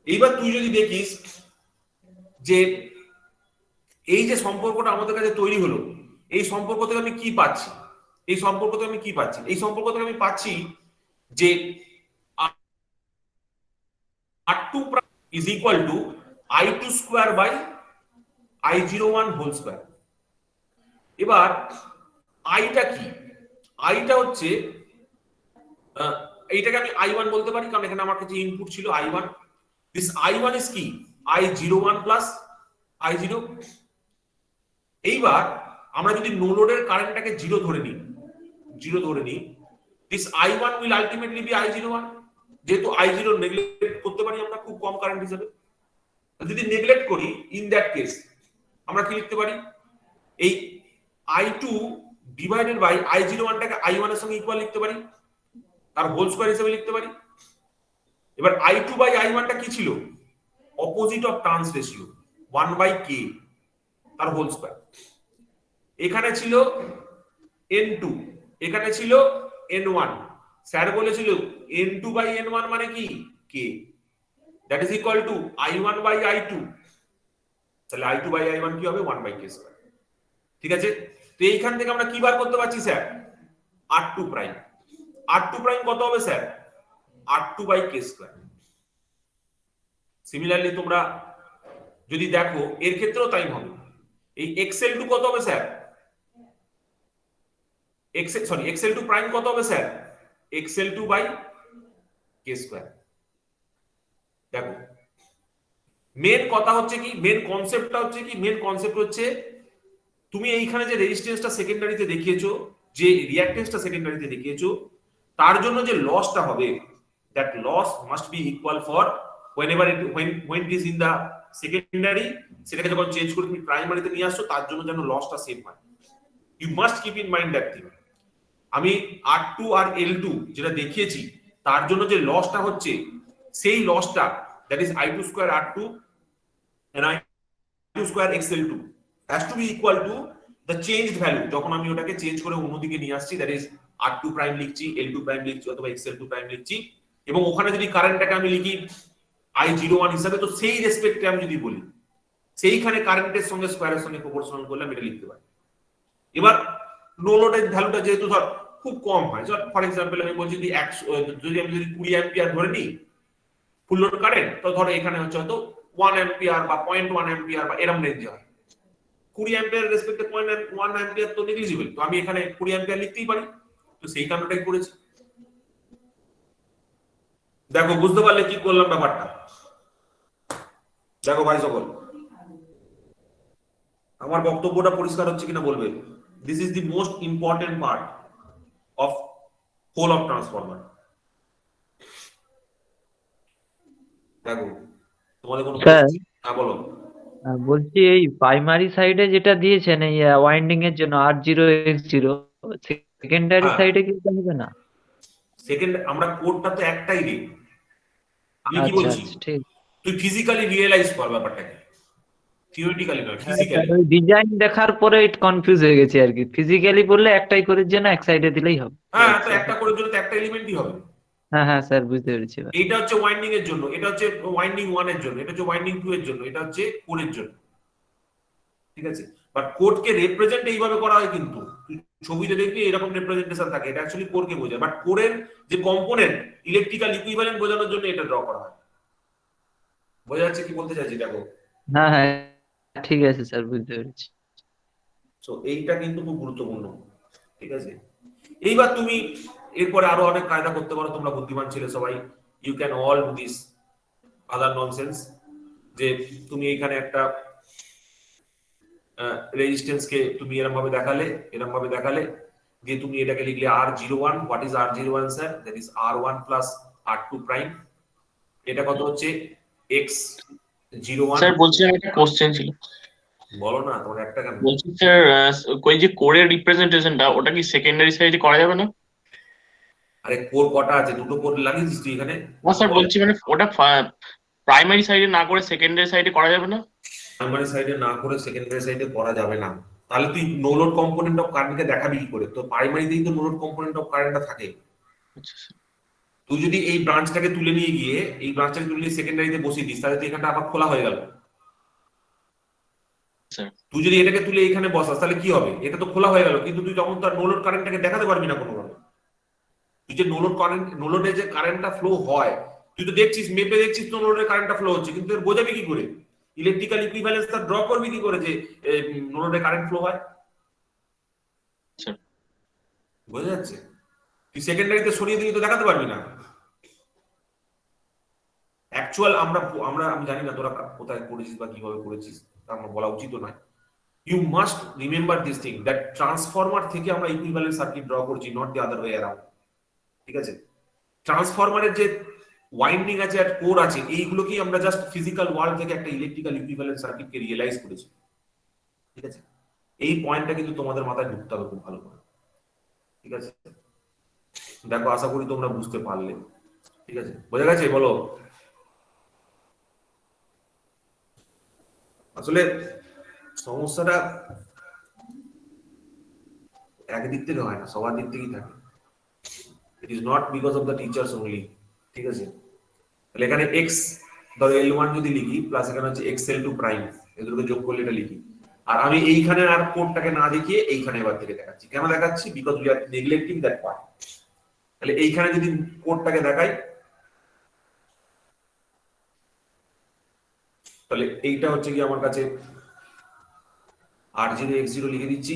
এইবার তুই যদি দেখিস যে এই যে সম্পর্কটা আমাদের কাছে তৈরি হলো, এই সম্পর্ক থেকে আমি কি পাচ্ছি, এই সম্পর্ক থেকে আমি কি পাচ্ছি, এই সম্পর্ক থেকে আমি পাচ্ছি যে R2 is equal to I2 square by I01 whole square. এবার আইটা কি, আইটা হচ্ছে এইটাকে আমি I1 বলতে পারি, কারণ এখানে আমার কাছে ইনপুট ছিল I1। দিস I1 ইজ কি I01 প্লাস I0। এইবার আমরা যদি নো লোডের কারেন্টটাকে জিরো ধরে নিই, this I1 will ultimately B I01। যেহেতু I0 নেগলেক্ট করতে পারি আমরা খুব কম কারেন্ট হিসেবে, যদি নেগলেক্ট করি ইন দ্যাট কেস আমরা কি লিখতে পারি, এই I2 ডিভাইডেড বাই I01 টাকে I1 এর সঙ্গে ইকুয়াল লিখতে পারি, তার হোল স্কয়ার হিসেবে লিখতে পারি। এবার I2 বাই I1 টা কি ছিল, opposite of turns ratio 1/k তার হোল স্কয়ার। এখানে ছিল N2, এখানে ছিল N1, স্যার বলেছিল N2 বাই N1 মানে কি k, that is equal to I1 by I2, তাহলে I2 বাই I1 কি হবে 1/k স্কয়ার। ঠিক আছে, তো এইখান থেকে আমরা কি বার করতে পারছি sir, R2 prime. R2 prime কত হবে sir, R2 by k square. Similarly তোমরা যদি দেখো এর ক্ষেত্রেও তাই হবে, এই XL2 কত হবে স্যার, XL2 প্রাইম কত হবে sir, XL2 by k square. দেখো মেন কথা হচ্ছে কি, মেন কনসেপ্টটা হচ্ছে কি, মেন কনসেপ্ট হচ্ছে তুমি এইখানে যে রেজিস্ট্যান্সটা সেকেন্ডারিতে দেখিয়েছো, যে রিঅ্যাকট্যান্সটা সেকেন্ডারিতে দেখিয়েছো, তার জন্য যে লসটা হবে, that loss must be equal for whenever when it is in the secondary, সেটাকে যখন চেঞ্জ করে তুমি প্রাইমারিতে নিয়ে আসছো, তার জন্য যেন লসটা সেম হয়। You must keep in mind that thing. আমি R2 আর L2 যেটা দেখিয়েছি, তার জন্য যে লসটা হচ্ছে, সেই লসটা that is I2 square R2 and I2 square XL2 has to be equal to the changed value, যখন আমি ওটাকে চেঞ্জ করে অন্যদিকে নিয়ে আসছি, দ্যাট ইজ R2 প্রাইম লিখছি, L2 প্রাইম লিখছি, অথবা XL2 প্রাইম লিখছি, এবং ওখানে যদি কারেন্টটাকে আমি লিখি I01 হিসাবে, তো সেই রেসপেক্টে আমি যদি বলি, সেইখানে কারেন্টের সঙ্গে স্কয়ারের সঙ্গে প্রপোর্শনাল করলে আমি এটা লিখতে পারি। এবার নো লোডের ভ্যালুটা যেহেতু ধর খুব কম হয়, ফর এক্সাম্পল আমি বলছি যদি আমি 20 অ্যাম্পিয়ার ধরে নিই ফুল লোড কারেন্ট, তো ধরো এখানে হচ্ছে হয়তো 1 অ্যাম্পিয়ার বা 0.1 অ্যাম্পিয়ার বা এরকম রেঞ্জে হয়। 20 অ্যাম্পিয়ার রেসপেক্টে 0.1 অ্যাম্পিয়ার তো নেগলিজিবল, তো আমি এখানে 20 অ্যাম্পিয়ার লিখতেই পারি, তো সেই কারণটাই করেছি। দেখো বুঝতে পারলে কি করলাম ব্যাপারটা, দেখো ভাই সকল আমার বক্তব্যটা পরিষ্কার হচ্ছে কিনা বলবে। This is the most important part of whole of transformer. দেখো তোমাদের কোনো স্যার হ্যাঁ বলো। বলছি এই প্রাইমারি সাইডে যেটা দিয়েছেন এই ওয়াইন্ডিং এর জন্য R0X0, সেকেন্ডারি হ্যাঁ, সাইডে কি এটা হবে না? সেকেন্ড আমরা কোডটা তো একটাই দিই। আমি কি আচ্ছা বলছি, আচ্ছা, ঠিক। তুই ফিজিক্যালি রিয়েলাইজ কর ব্যাপারটাকে, থিওরিটিক্যালি নয়, হ্যাঁ স্যার, ফিজিক্যালি। ওই ডিজাইন দেখার পরে কনফিউজ হয়ে গেছি আর কি। ফিজিক্যালি বললে একটাই করে জন্য এক সাইডে দিলেই হবে। হ্যাঁ, তো আচ্ছা একটা করে জন্য তো একটা এলিমেন্টই হবে। হ্যাঁ হ্যাঁ স্যার, বুঝতে পেরেছি এবার। এইটা হচ্ছে ওয়াইন্ডিং এর জন্য, এটা হচ্ছে ওয়াইন্ডিং 1 এর জন্য, এটা হচ্ছে ওয়াইন্ডিং 2 এর জন্য, এটা হচ্ছে কোরের জন্য। ঠিক আছে, বাট কোডকে রিপ্রেজেন্ট এইভাবে করা হয়, কিন্তু তুই ছবিতে দেখবি এরকম রিপ্রেজেন্টেশন থাকে, এটা অ্যাকচুয়ালি কোরকে বোঝায়। বাট কোরের যে কম্পোনেন্ট ইলেকট্রিক্যাল ইকুইভ্যালেন্ট বোঝানোর জন্য এটা ড্র করা হয়। বোঝা যাচ্ছে কি বলতে চাইছি, দেখো। হ্যাঁ হ্যাঁ, ঠিক আছে স্যার, বুঝতে পেরেছি। সো এইটা কিন্তু খুব গুরুত্বপূর্ণ। ঠিক আছে, এইবার তুমি এরপরে আরো অনেক কায়দা করতে পারো, তোমরা বুদ্ধিমান ছেলে সবাই। You can all do this other nonsense, যে তুমি এইখানে একটা রেজিস্ট্যান্স কে তুমি এরকম ভাবে দেখালে, দিয়ে তুমি এটাকে লিখলে R01। What is R01 sir? That is R1 plus R2 prime. এটা কত হচ্ছে? X01। স্যার বলছিলাম একটা কোশ্চেন ছিল। বলো না, তোমার একটা কেন? বলছি স্যার, ওই যে কোরের রিপ্রেজেন্টেশনটা ওটা কি সেকেন্ডারি সাইডে করা যাবে না? আরে কোর কটা আছে? দুটো কোর লাগিয়েছিস তুই এখানে। না স্যার, বলছি মানে ওটা প্রাইমারি সাইডে না করে সেকেন্ডারি সাইডে করা যাবে না? প্রাইমারি সাইডে না করে সেকেন্ডারি সাইডে করা যাবে না। তাহলে তুই নো লোড কম্পোনেন্ট অফ কারেন্টকে দেখাবি কি করে? তো প্রাইমারিতেই তো নো লোড কম্পোনেন্ট অফ কারেন্টটা থাকে। আচ্ছা স্যার। তুই যদি এই ব্রাঞ্চটাকে তুলে নিয়ে গিয়ে সেকেন্ডারিতে বসিয়ে দিস, তাহলে তো এখানটা আবার খোলা হয়ে গেল। স্যার তুই যদি এটাকে তুলে এখানে বসাস, তাহলে কি হবে? এটা তো খোলা হয়ে গেল, কিন্তু তুই তখন তো আর নো লোড কারেন্টটাকে দেখাতে পারবি না কোনোভাবে। তুই যে নো লোডে যে কারেন্টটা ফ্লো হয়, তুই তো দেখছিস, মেপে দেখছিস তো নো লোডের কারেন্টটা ফ্লো হচ্ছে, কিন্তু এর বোঝাবি কি করে? ইলেকট্রিক্যাল ইকুইভ্যালেন্সটা ড্র করবি কি করে যে নো লোডে কারেন্ট ফ্লো হয়? স্যার। বোঝা যাচ্ছে? তুই সেকেন্ডারিতে সরিয়ে দিলে তো দেখাতে পারবি না। অ্যাকচুয়াল আমরা আমরা আমি জানি না তোরা কোথায় করেছিস বা কিভাবে করেছিস, তা আমার বলা উচিত নয়। You must remember this thing, that transformer থেকে আমরা ইকুইভ্যালেন্ট সার্কিট ড্র করছি, not the other way around. ঠিক আছে, ট্রান্সফরমারের যে ওয়াইন্ডিং আছে আর কোর আছে, এইগুলোকেই আমরা জাস্ট ফিজিক্যাল ওয়ার্ল্ড থেকে একটা ইলেকট্রিক্যাল ইকুইভ্যালেন্ট সার্কিটকে রিয়েলাইজ করেছি। ঠিক আছে, এই পয়েন্টটা কিন্তু তোমাদের মাথায় ঢুকতে হবে খুব ভালো করে। ঠিক আছে, দেখো, আশা করি তোমরা বুঝতে পারলে। ঠিক আছে, বোঝা গেছে? বলো। আসলে সমস্যাটা একদিক থেকে হয় না, সবার দিক থেকেই থাকে। It is not because of the teachers only. ঠিক আছে, তাহলে এখানে এক্স, ধরো L1 যদি লিখি, প্লাস এখানে হচ্ছে XL2 প্রাইম, এগুলোকে যোগ করলে এটা লিখি। আর আমি এইখানে আর কোডটাকে না দেখিয়ে এইখানে এবার থেকে দেখাচ্ছি। কেন দেখাচ্ছি? Because we are neglecting that part. তাহলে এইখানে যদি কোডটাকে দেখাই, তাহলে এইটা হচ্ছে কি আমার কাছে R0X0 লিখে দিচ্ছি,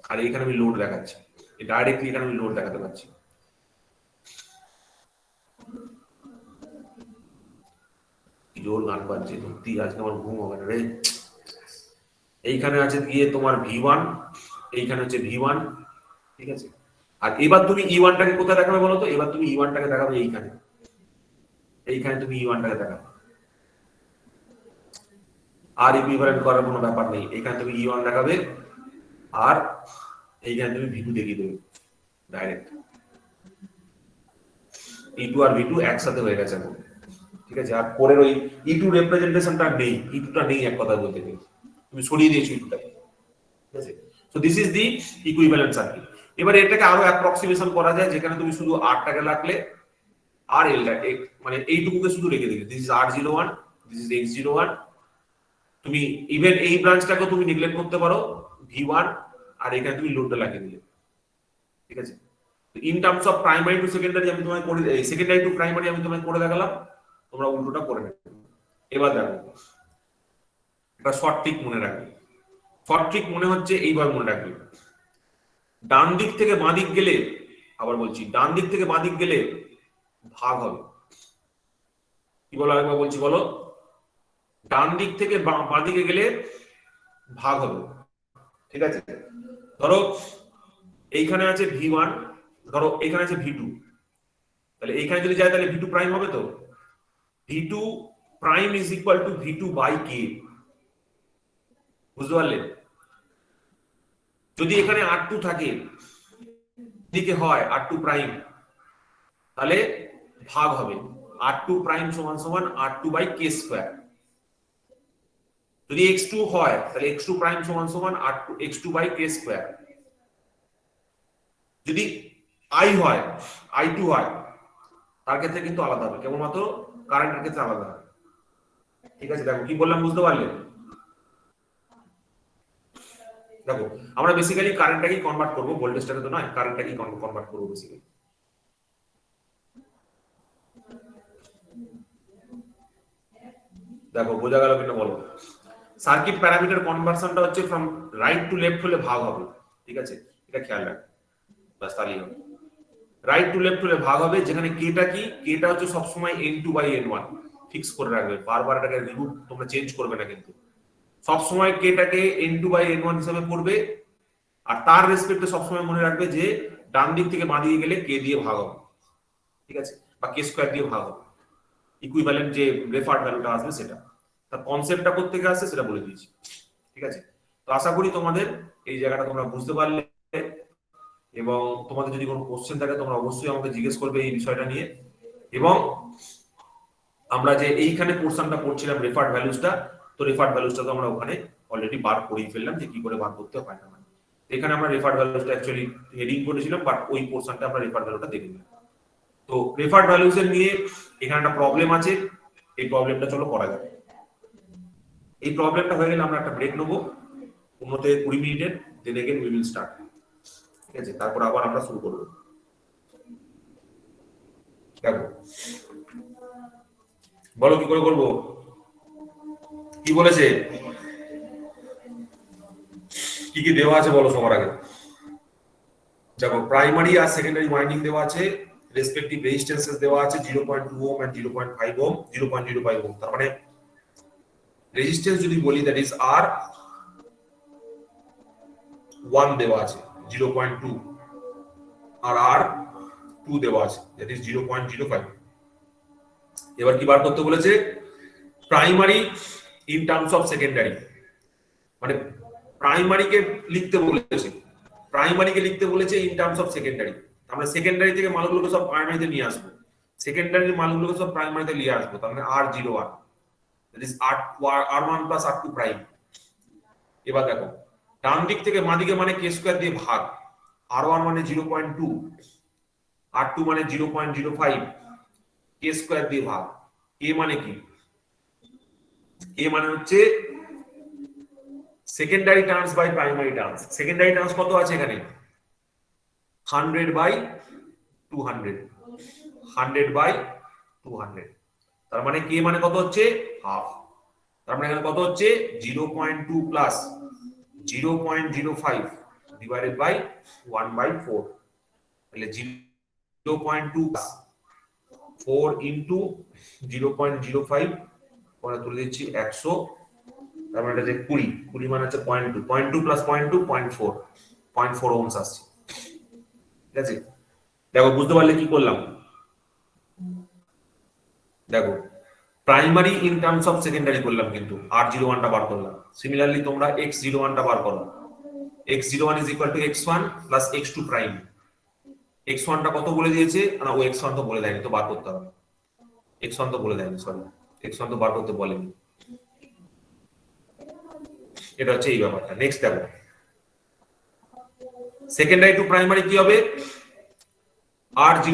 আর এইখানে আমি লোড দেখাচ্ছি। ডাইরেক্টলি এখানে আমি লোড দেখাতে পারছি। কি জোর গান বাজছে, সত্যি আজকে আমার ঘুম হবে না রে। এইখানে আছে গিয়ে তোমার V1, এইখানে হচ্ছে V1। ঠিক আছে, আর এবার তুমি E1টাকে কোথায় দেখাবে বলো তো? এবার তুমি E1টাকে দেখাবে এইখানে, এইখানে তুমি E1টাকে দেখাবে। আর ইকুইভ্যালেন্ট করার কোনো ব্যাপার নেই, এখানে তুমি E1 দেখাবে, আর এইখানে তুমি V2 দেখিয়ে দেবে ডাইরেক্ট। E2 আর V2 একসাথে হয়ে গেছে এখন। ঠিক আছে, আর পরের ওই E2 রিপ্রেজেন্টেশনটা নেই, E2টা নেই এক কথা বলতে গেলে, তুমি সরিয়ে দিয়েছো E2টাকে। ঠিক আছে, so this is the equivalent circuit. এবার এটাকে আরো অ্যাপ্রক্সিমেশন করা যায়, যেখানে তুমি শুধু R টাকে রাখলে আর L মানে এইটুকুকে শুধু রেখে দিলে, this is R01, this is X01। তুমি ইভেন এই ব্রাঞ্চটাকে তুমি নেগলেক্ট করতে পারো, V1, আর এখানে তুমি লোডটা লাগিয়ে দিলে। ঠিক আছে, in terms of primary to secondary আমি তোমায় করে, সেকেন্ডারি টু প্রাইমারি আমি তোমায় করে দেখালাম, তোমরা উল্টোটা করে নেবে। এবার দেখো, একটা শর্ট ট্রিক মনে রাখবে। শর্ট ট্রিক মনে হচ্ছে এইভাবে মনে রাখবে, ডান দিক থেকে বাঁ দিক গেলে, আবার বলছি, ডান দিক থেকে বাঁ দিক গেলে ভাগ হবে। কি বলো, আরেকবার বলছি, বলো। ডান দিক থেকে বাঁ দিকে গেলে ভাগ হবে। ঠিক আছে, ধরো এইখানে আছে V1, ধরো এখানে আছে V2, তাহলে এইখানে যদি যায় তাহলে V2 প্রাইম হবে তো। V2 prime is equal to V2 by K। বুঝতে পারলে? যদি এখানে R2 থাকে, দিকে হয় R2 প্রাইম, তাহলে ভাগ হবে R2 প্রাইম সমান সমান R2 বাই K স্কয়ার। যদি X2 হয় তাহলে X2 প্রাইম সমান সমান R2 X2 by K square. যদি I হয়, I2 হয়, তার ক্ষেত্রে কিন্তু আলাদা হবে, কেবলমাত্র কারেন্টের ক্ষেত্রে আলাদা হবে। ঠিক আছে, দেখো কি বললাম, বুঝতে পারলে? দেখো আমরা বেসিক্যালি কারেন্টটাকেই কনভার্ট করব, ভোল্টেজটাকে তো নয়, কারেন্টটাকেই কনভার্ট করব বেসিক্যালি। দেখো বোঝা গেল কিনা বলো? সার্কিট প্যারামিটার কনভার্সনটা হচ্ছে ফ্রম রাইট টু লেফট হলে ভাগ হবে, ঠিক আছে, এটা খেয়াল রাখ, বাস তাহলেই হবে। রাইট টু লেফট হলে ভাগ হবে, যেখানে কেটা কি, কেটা হচ্ছে সবসময় n2 বাই n1 ফিক্স করে রাখবে, বারবার এটাকে রিমুভ তোমরা চেঞ্জ করবে না কিন্তু, সবসময় কেটাকে n2 বাই n1 হিসেবে পড়বে। আর তার রেসপেক্টে সবসময় মনে রাখবে যে ডান দিক থেকে বাঁ দিকে গেলে কে দিয়ে ভাগ হবে, ঠিক আছে, বা কে স্কয়ার দিয়ে ভাগ হবে, ইকুইভ্যালেন্ট যে রেফার্ড ভ্যালুটা আসবে সেটা। তার কনসেপ্টটা কোত্থেকে আসছে সেটা বলে দিয়েছি, ঠিক আছে। তো আশা করি তোমাদের এই জায়গাটা তোমরা বুঝতে পারলে, এবং তোমাদের যদি কোনো কোশ্চেন থাকে তোমরা অবশ্যই আমাকে জিজ্ঞেস করবে এই বিষয়টা নিয়ে। এবং আমরা যে এইখানে পোরশনটা পড়ছিলাম রেফার্ড ভ্যালুসটা, তো রেফার্ড ভ্যালুসটা তো আমরা ওখানে অলরেডি বার করেই ফেললাম যে কি করে বার করতে হয় না। এখানে আমরা রেফার্ড ভ্যালুসটা অ্যাকচুয়ালি হেডিং করেছিলাম, বাট ওই পোরশনটা আমরা রেফার্ড ভ্যালুটা দেখে নিলাম। তো রেফার্ড ভ্যালুস এর নিয়ে এখানে একটা প্রবলেম আছে, এই প্রবলেমটা চলো করা যাক। এই প্রবলেমটা হয়ে গেলে আমরা একটা ব্রেক নেবো 15 থেকে 20 মিনিটের, then again we will start, ঠিক আছে, তারপর আবার আমরা শুরু করব। দেখো বলো কি করে করব, কি বলেছে, কি কি দেওয়া আছে বলো সবার আগে। দেখো প্রাইমারি আর সেকেন্ডারি ওয়াইন্ডিং দেওয়া আছে, রেসপেক্টিভ রেজিস্ট্যান্সেস দেওয়া আছে 0.2 ওহম এন্ড 0.5 ওহম, 0.05 ওহম। তার মানে রেজিস্ট্যান্স যদি বলি দ্যাট ইজ R1 দেওয়া আছে 0.2, আর R2 দেওয়া আছে দ্যাট ইজ 0.05। এবার কি বার করতে বলেছে, primary in terms of secondary, মানে প্রাইমারিকে লিখতে বলেছে, প্রাইমারিকে লিখতে বলেছে ইন টার্মস অফ সেকেন্ডারি। আমরা সেকেন্ডারি থেকে মালগুলোকে সব প্রাইমারিতে নিয়ে আসবো, সেকেন্ডারির মালগুলোকে সব প্রাইমারিতে নিয়ে আসবো, তার মানে R01 that is R1 plus R2 prime. এবার দেখো ডান দিক থেকে বাঁ দিকে মানে কে স্কয়ার দিয়ে ভাগ, R1 মানে 0.2, R2 মানে 0.05, কে স্কয়ার দিয়ে ভাগ। কে মানে কি, কে মানে হচ্ছে secondary turns by primary turns. Secondary turns কত আছে এখানে, 100 বাই 200, 100 বাই 200। তার মানে কে মানে কত হচ্ছে, হাফ। তার মানে এখানে কত হচ্ছে 0.2 প্লাস 0.05 ডিভাইডেড বাই 1/4, তাহলে 0.2 4 ইনটু 0.05 পরে তুলে দিচ্ছি 100, তার মানে এটা যে 20 মানে হচ্ছে 0.2 প্লাস 0.2 0.4 ওহমস আসছে, ঠিক আছে। দেখো বুঝতে পারলে কি করলাম, দেখো primary in terms of secondary করলাম, কিন্তু R01 টা বার করলাম। সিমিলারলি তোমরা X01 টা বার করো, X01 is equal two X1 plus X2 prime. X1 টা কত বলে দিয়েছে না, ও X1 তো বলে দেয়নি, তো বার করতে হবে। X1 তো বলে দেয়নি, সরি, X1 তো বার করতে বলেনি। এটা হচ্ছে এই ব্যাপারটা। নেক্সট দেখো সেকেন্ডারি টু প্রাইমারি কি হবে, R02।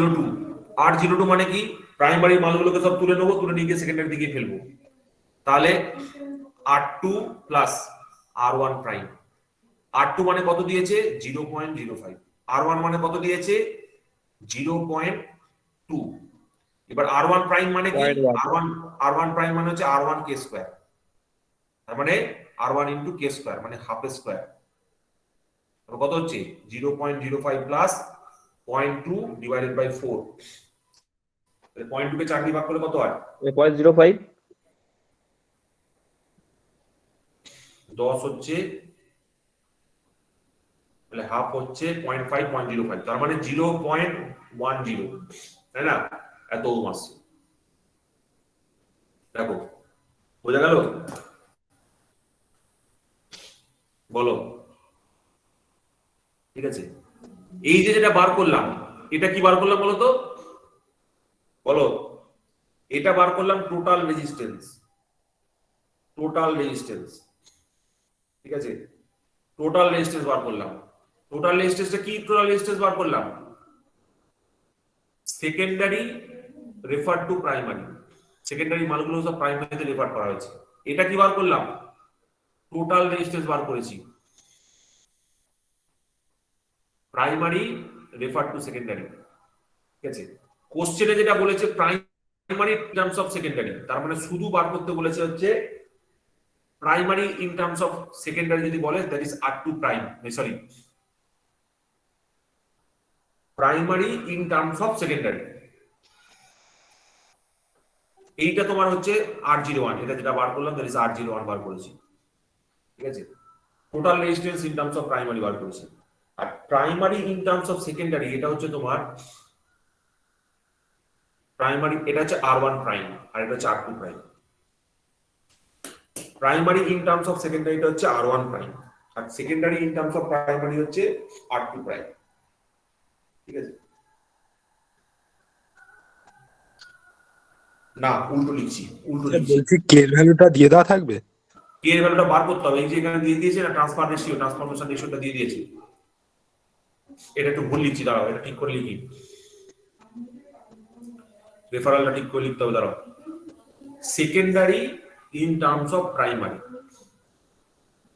R02 মানে কি, প্রাইমারি মানগুলোকে সব তুলে নেবো, তুলে নিয়ে গিয়ে সেকেন্ডারি দিকে ফেলবো, তাহলে R2 plus R1 prime. R2 মানে কত দিয়েছে 0.05, R1 মানে কত দিয়েছে 0.2। এবার R1 প্রাইম মানে কি, R1 প্রাইম মানে হচ্ছে R1 কে স্কয়ার, তার মানে R1 ইনটু কে স্কয়ার মানে হাফ স্কয়ার। কত হচ্ছে 0.05 প্লাস 0.2 ডিভাইডেড বাই 4, তাহলে 0.2 কে 4 দিয়ে ভাগ করলে কত হয় 0.05, 10 হচ্ছে, তাহলে হাফ হচ্ছে 0.5 0.05, তার মানে 0.10, তাই না, এত ওহম আসছে। দেখো বোঝা গেল, বলো, ঠিক আছে। এই যে যেটা বার করলাম, এটা কি বার করলাম বলো তো, বলো, এটা বার করলাম টোটাল রেজিস্ট্যান্স, টোটাল রেজিস্ট্যান্স, ঠিক আছে, টোটাল রেজিস্ট্যান্স বার করলাম। টোটাল রেজিস্ট্যান্সটা কি, টোটাল রেজিস্ট্যান্স বার করলাম secondary refer to primary, secondary মালগুলো সব প্রাইমারিতে রেফার করা হয়েছে। এটা কি বার করলাম, টোটাল রেজিস্ট্যান্স বার করেছি, প্রাইমারি রেফার টু সেকেন্ডারি, ঠিক আছে। কোশ্চেনে যেটা বলেছে প্রাইমারি টার্মস অফ সেকেন্ডারি, তার মানে শুধু বার করতে বলেছে হচ্ছে primary in terms of secondary, যদি বলে that is R two prime, sorry, primary in terms of secondary, এইটা তোমার হচ্ছে R01, এটা যেটা বার করলাম দ্যাট ইজ R01 বার করেছি, ঠিক আছে। Total resistance in terms of primary বার করেছি। আর primary in terms of secondary এটা হচ্ছে তোমার প্রাইমারি, এটা হচ্ছে R1 প্রাইম আর এটা হচ্ছে R2 prime. Primary in terms of secondary এটা হচ্ছে R1 প্রাইম আর secondary in terms of primary হচ্ছে R2 প্রাইম, ঠিক আছে। না, উল্টো লিখছি, উল্টো লিখছি। বলছি কে এর ভ্যালুটা দিয়ে দেওয়া থাকবে? কে এর ভ্যালুটা বার করতে হবে, এই যে এখানে দিয়ে দিয়েছে না ট্রান্সফার রেশিও, ট্রান্সফরমেশন রেশিওটা দিয়ে দিয়েছে। এটা একটু ভুল লিখছি, দাঁড়াও এটা ঠিক করে লিখি, রেফারেলটা ঠিক করে লিখতে হবে, দাঁড়াও। Secondary in terms of primary,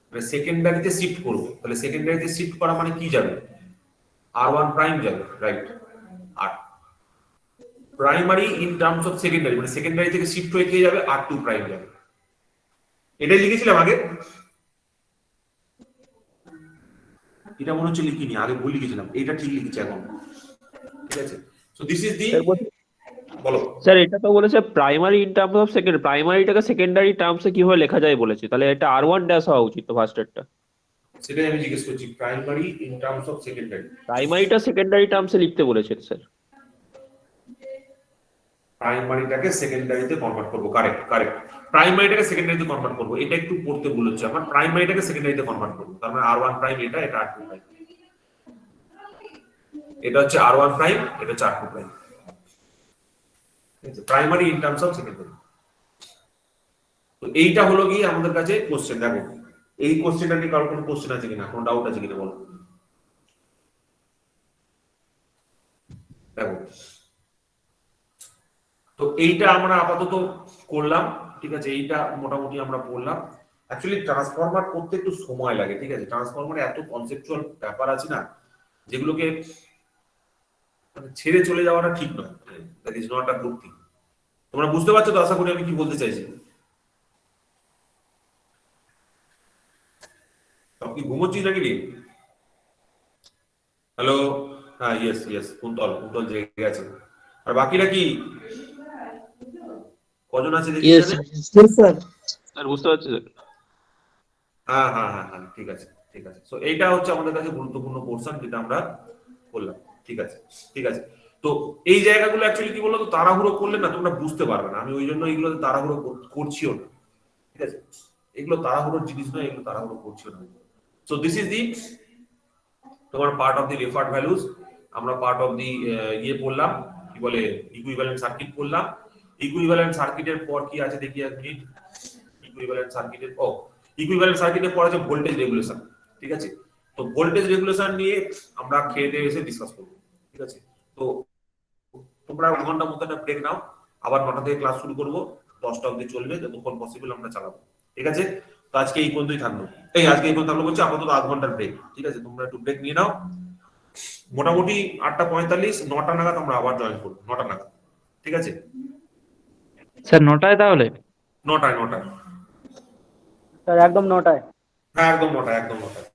মানে সেকেন্ডারিতে শিফট করবো, তাহলে সেকেন্ডারিতে শিফট করা মানে কি যাবে, R1 প্রাইম যাবে, রাইট। আর primary in terms of secondary মানে সেকেন্ডারি থেকে শিফট হয়ে কে যাবে, R2 প্রাইম যাবে। এটাই লিখেছিলাম আগে, এটা মনে হচ্ছে লিখিনি, আগে ভুল লিখেছিলাম, এটা ঠিক লিখেছি এখন, ঠিক আছে। সো দিস ইজ দি, বলো। স্যার এটা তো বলেছে primary in terms of second, প্রাইমারিটাকে সেকেন্ডারি টার্মসে কিভাবে লেখা যায় বলেছে, তাহলে এটা R1 ড্যাশ হওয়া উচিত তো ফার্স্টেরটা। সেটাই আমি জিজ্ঞেস করছি, primary in terms of secondary, প্রাইমারিটা সেকেন্ডারি টার্মসে লিখতে বলেছেন স্যার। প্রাইমারিটাকে সেকেন্ডারিতে কনভার্ট করবো, কারেক্ট কারেক্ট, প্রাইমারিটাকে সেকেন্ডারিতে কনভার্ট করবো, এটা একটু পড়তে ভুল হচ্ছে আমার, প্রাইমারিটাকে সেকেন্ডারিতে কনভার্ট করবো, তার মানে R1 প্রাইম এটা, এটা R2 প্রাইম, এটা হচ্ছে R1 প্রাইম, এটা হচ্ছে R2 প্রাইম, ঠিক আছে, primary in terms of secondary. তো এইটা হলো কি আমাদের কাছে কোশ্চেন। দেখো এই কোশ্চেনটা নিয়ে কারোর কোনো কোশ্চেন আছে কিনা, কোনো ডাউট আছে কিনা বলো। দেখো, তো এইটা আমরা আপাতত করলাম, ঠিক আছে, এইটা মোটামুটি আমরা পড়লাম। অ্যাকচুয়ালি ট্রান্সফরমার করতে একটু সময় লাগে, ঠিক আছে, ট্রান্সফরমারে এত কনসেপচুয়াল ব্যাপার আছে না, যেগুলোকে মানে ছেড়ে চলে যাওয়াটা ঠিক নয়, that is not a good thing. তোমরা বুঝতে পারছো তো আশা করি আমি কি বলতে চাইছি। সব কি ঘুমোচ্ছিস নাকি রে? হ্যালো, হ্যাঁ, ইয়েস ইয়েস, কুন্তল কুন্তল জেগে গেছে। আর বাকিরা কি, কজন আছে দেখি এখানে? স্যার বুঝতে পারছি স্যার। হ্যাঁ হ্যাঁ হ্যাঁ হ্যাঁ, ঠিক আছে ঠিক আছে। সো এইটা হচ্ছে আমাদের কাছে গুরুত্বপূর্ণ পোর্শন যেটা আমরা করলাম, ঠিক আছে ঠিক আছে। তো এই জায়গাগুলো অ্যাকচুয়ালি কি বলতো, তাড়াহুড়ো করলে না তোমরা বুঝতে পারবে না, আমি ওই জন্য এইগুলোতে তাড়াহুড়ো করছিও না, ঠিক আছে। এগুলো তাড়াহুড়োর জিনিস নয়, এগুলো তাড়াহুড়ো করছিও না। সো দিস ইজ দি তোমার part of the referred values. আমরা পার্ট অফ দি ইয়ে পড়লাম, কি বলে, ইকুইভ্যালেন্ট সার্কিট পড়লাম। ইকুইভ্যালেন্ট সার্কিটের পর কি আছে দেখি এক মিনিট। ইকুইভ্যালেন্ট সার্কিটের ইকুইভ্যালেন্ট সার্কিটের পর আছে ভোল্টেজ রেগুলেশন, ঠিক আছে। তো ভোল্টেজ রেগুলেশন নিয়ে আমরা খেয়ে দিয়ে এসে ডিসকাস করবো, ঠিক আছে। তো তোমরা 1 ঘন্টা মতো একটা ব্রেক নাও, আবার 9টা থেকে ক্লাস শুরু করবো, 10টা অবধি চলবে, যতক্ষণ পসিবল আমরা চালাবো, ঠিক আছে। তো আজকে এই পর্যন্তই থাকলো, আজকে এই পর্যন্ত থাকলো বলছি, আপাতত 8 ঘন্টার ব্রেক, ঠিক আছে। তোমরা একটু ব্রেক নিয়ে নাও, মোটামুটি 8:45 9টা নাগাদ আমরা আবার জয়েন করবো, 9টা নাগাদ, ঠিক আছে। স্যার 9টায় তাহলে? 9টায় স্যার একদম 9টায়। হ্যাঁ, একদম 9টায়, একদম 9টায়।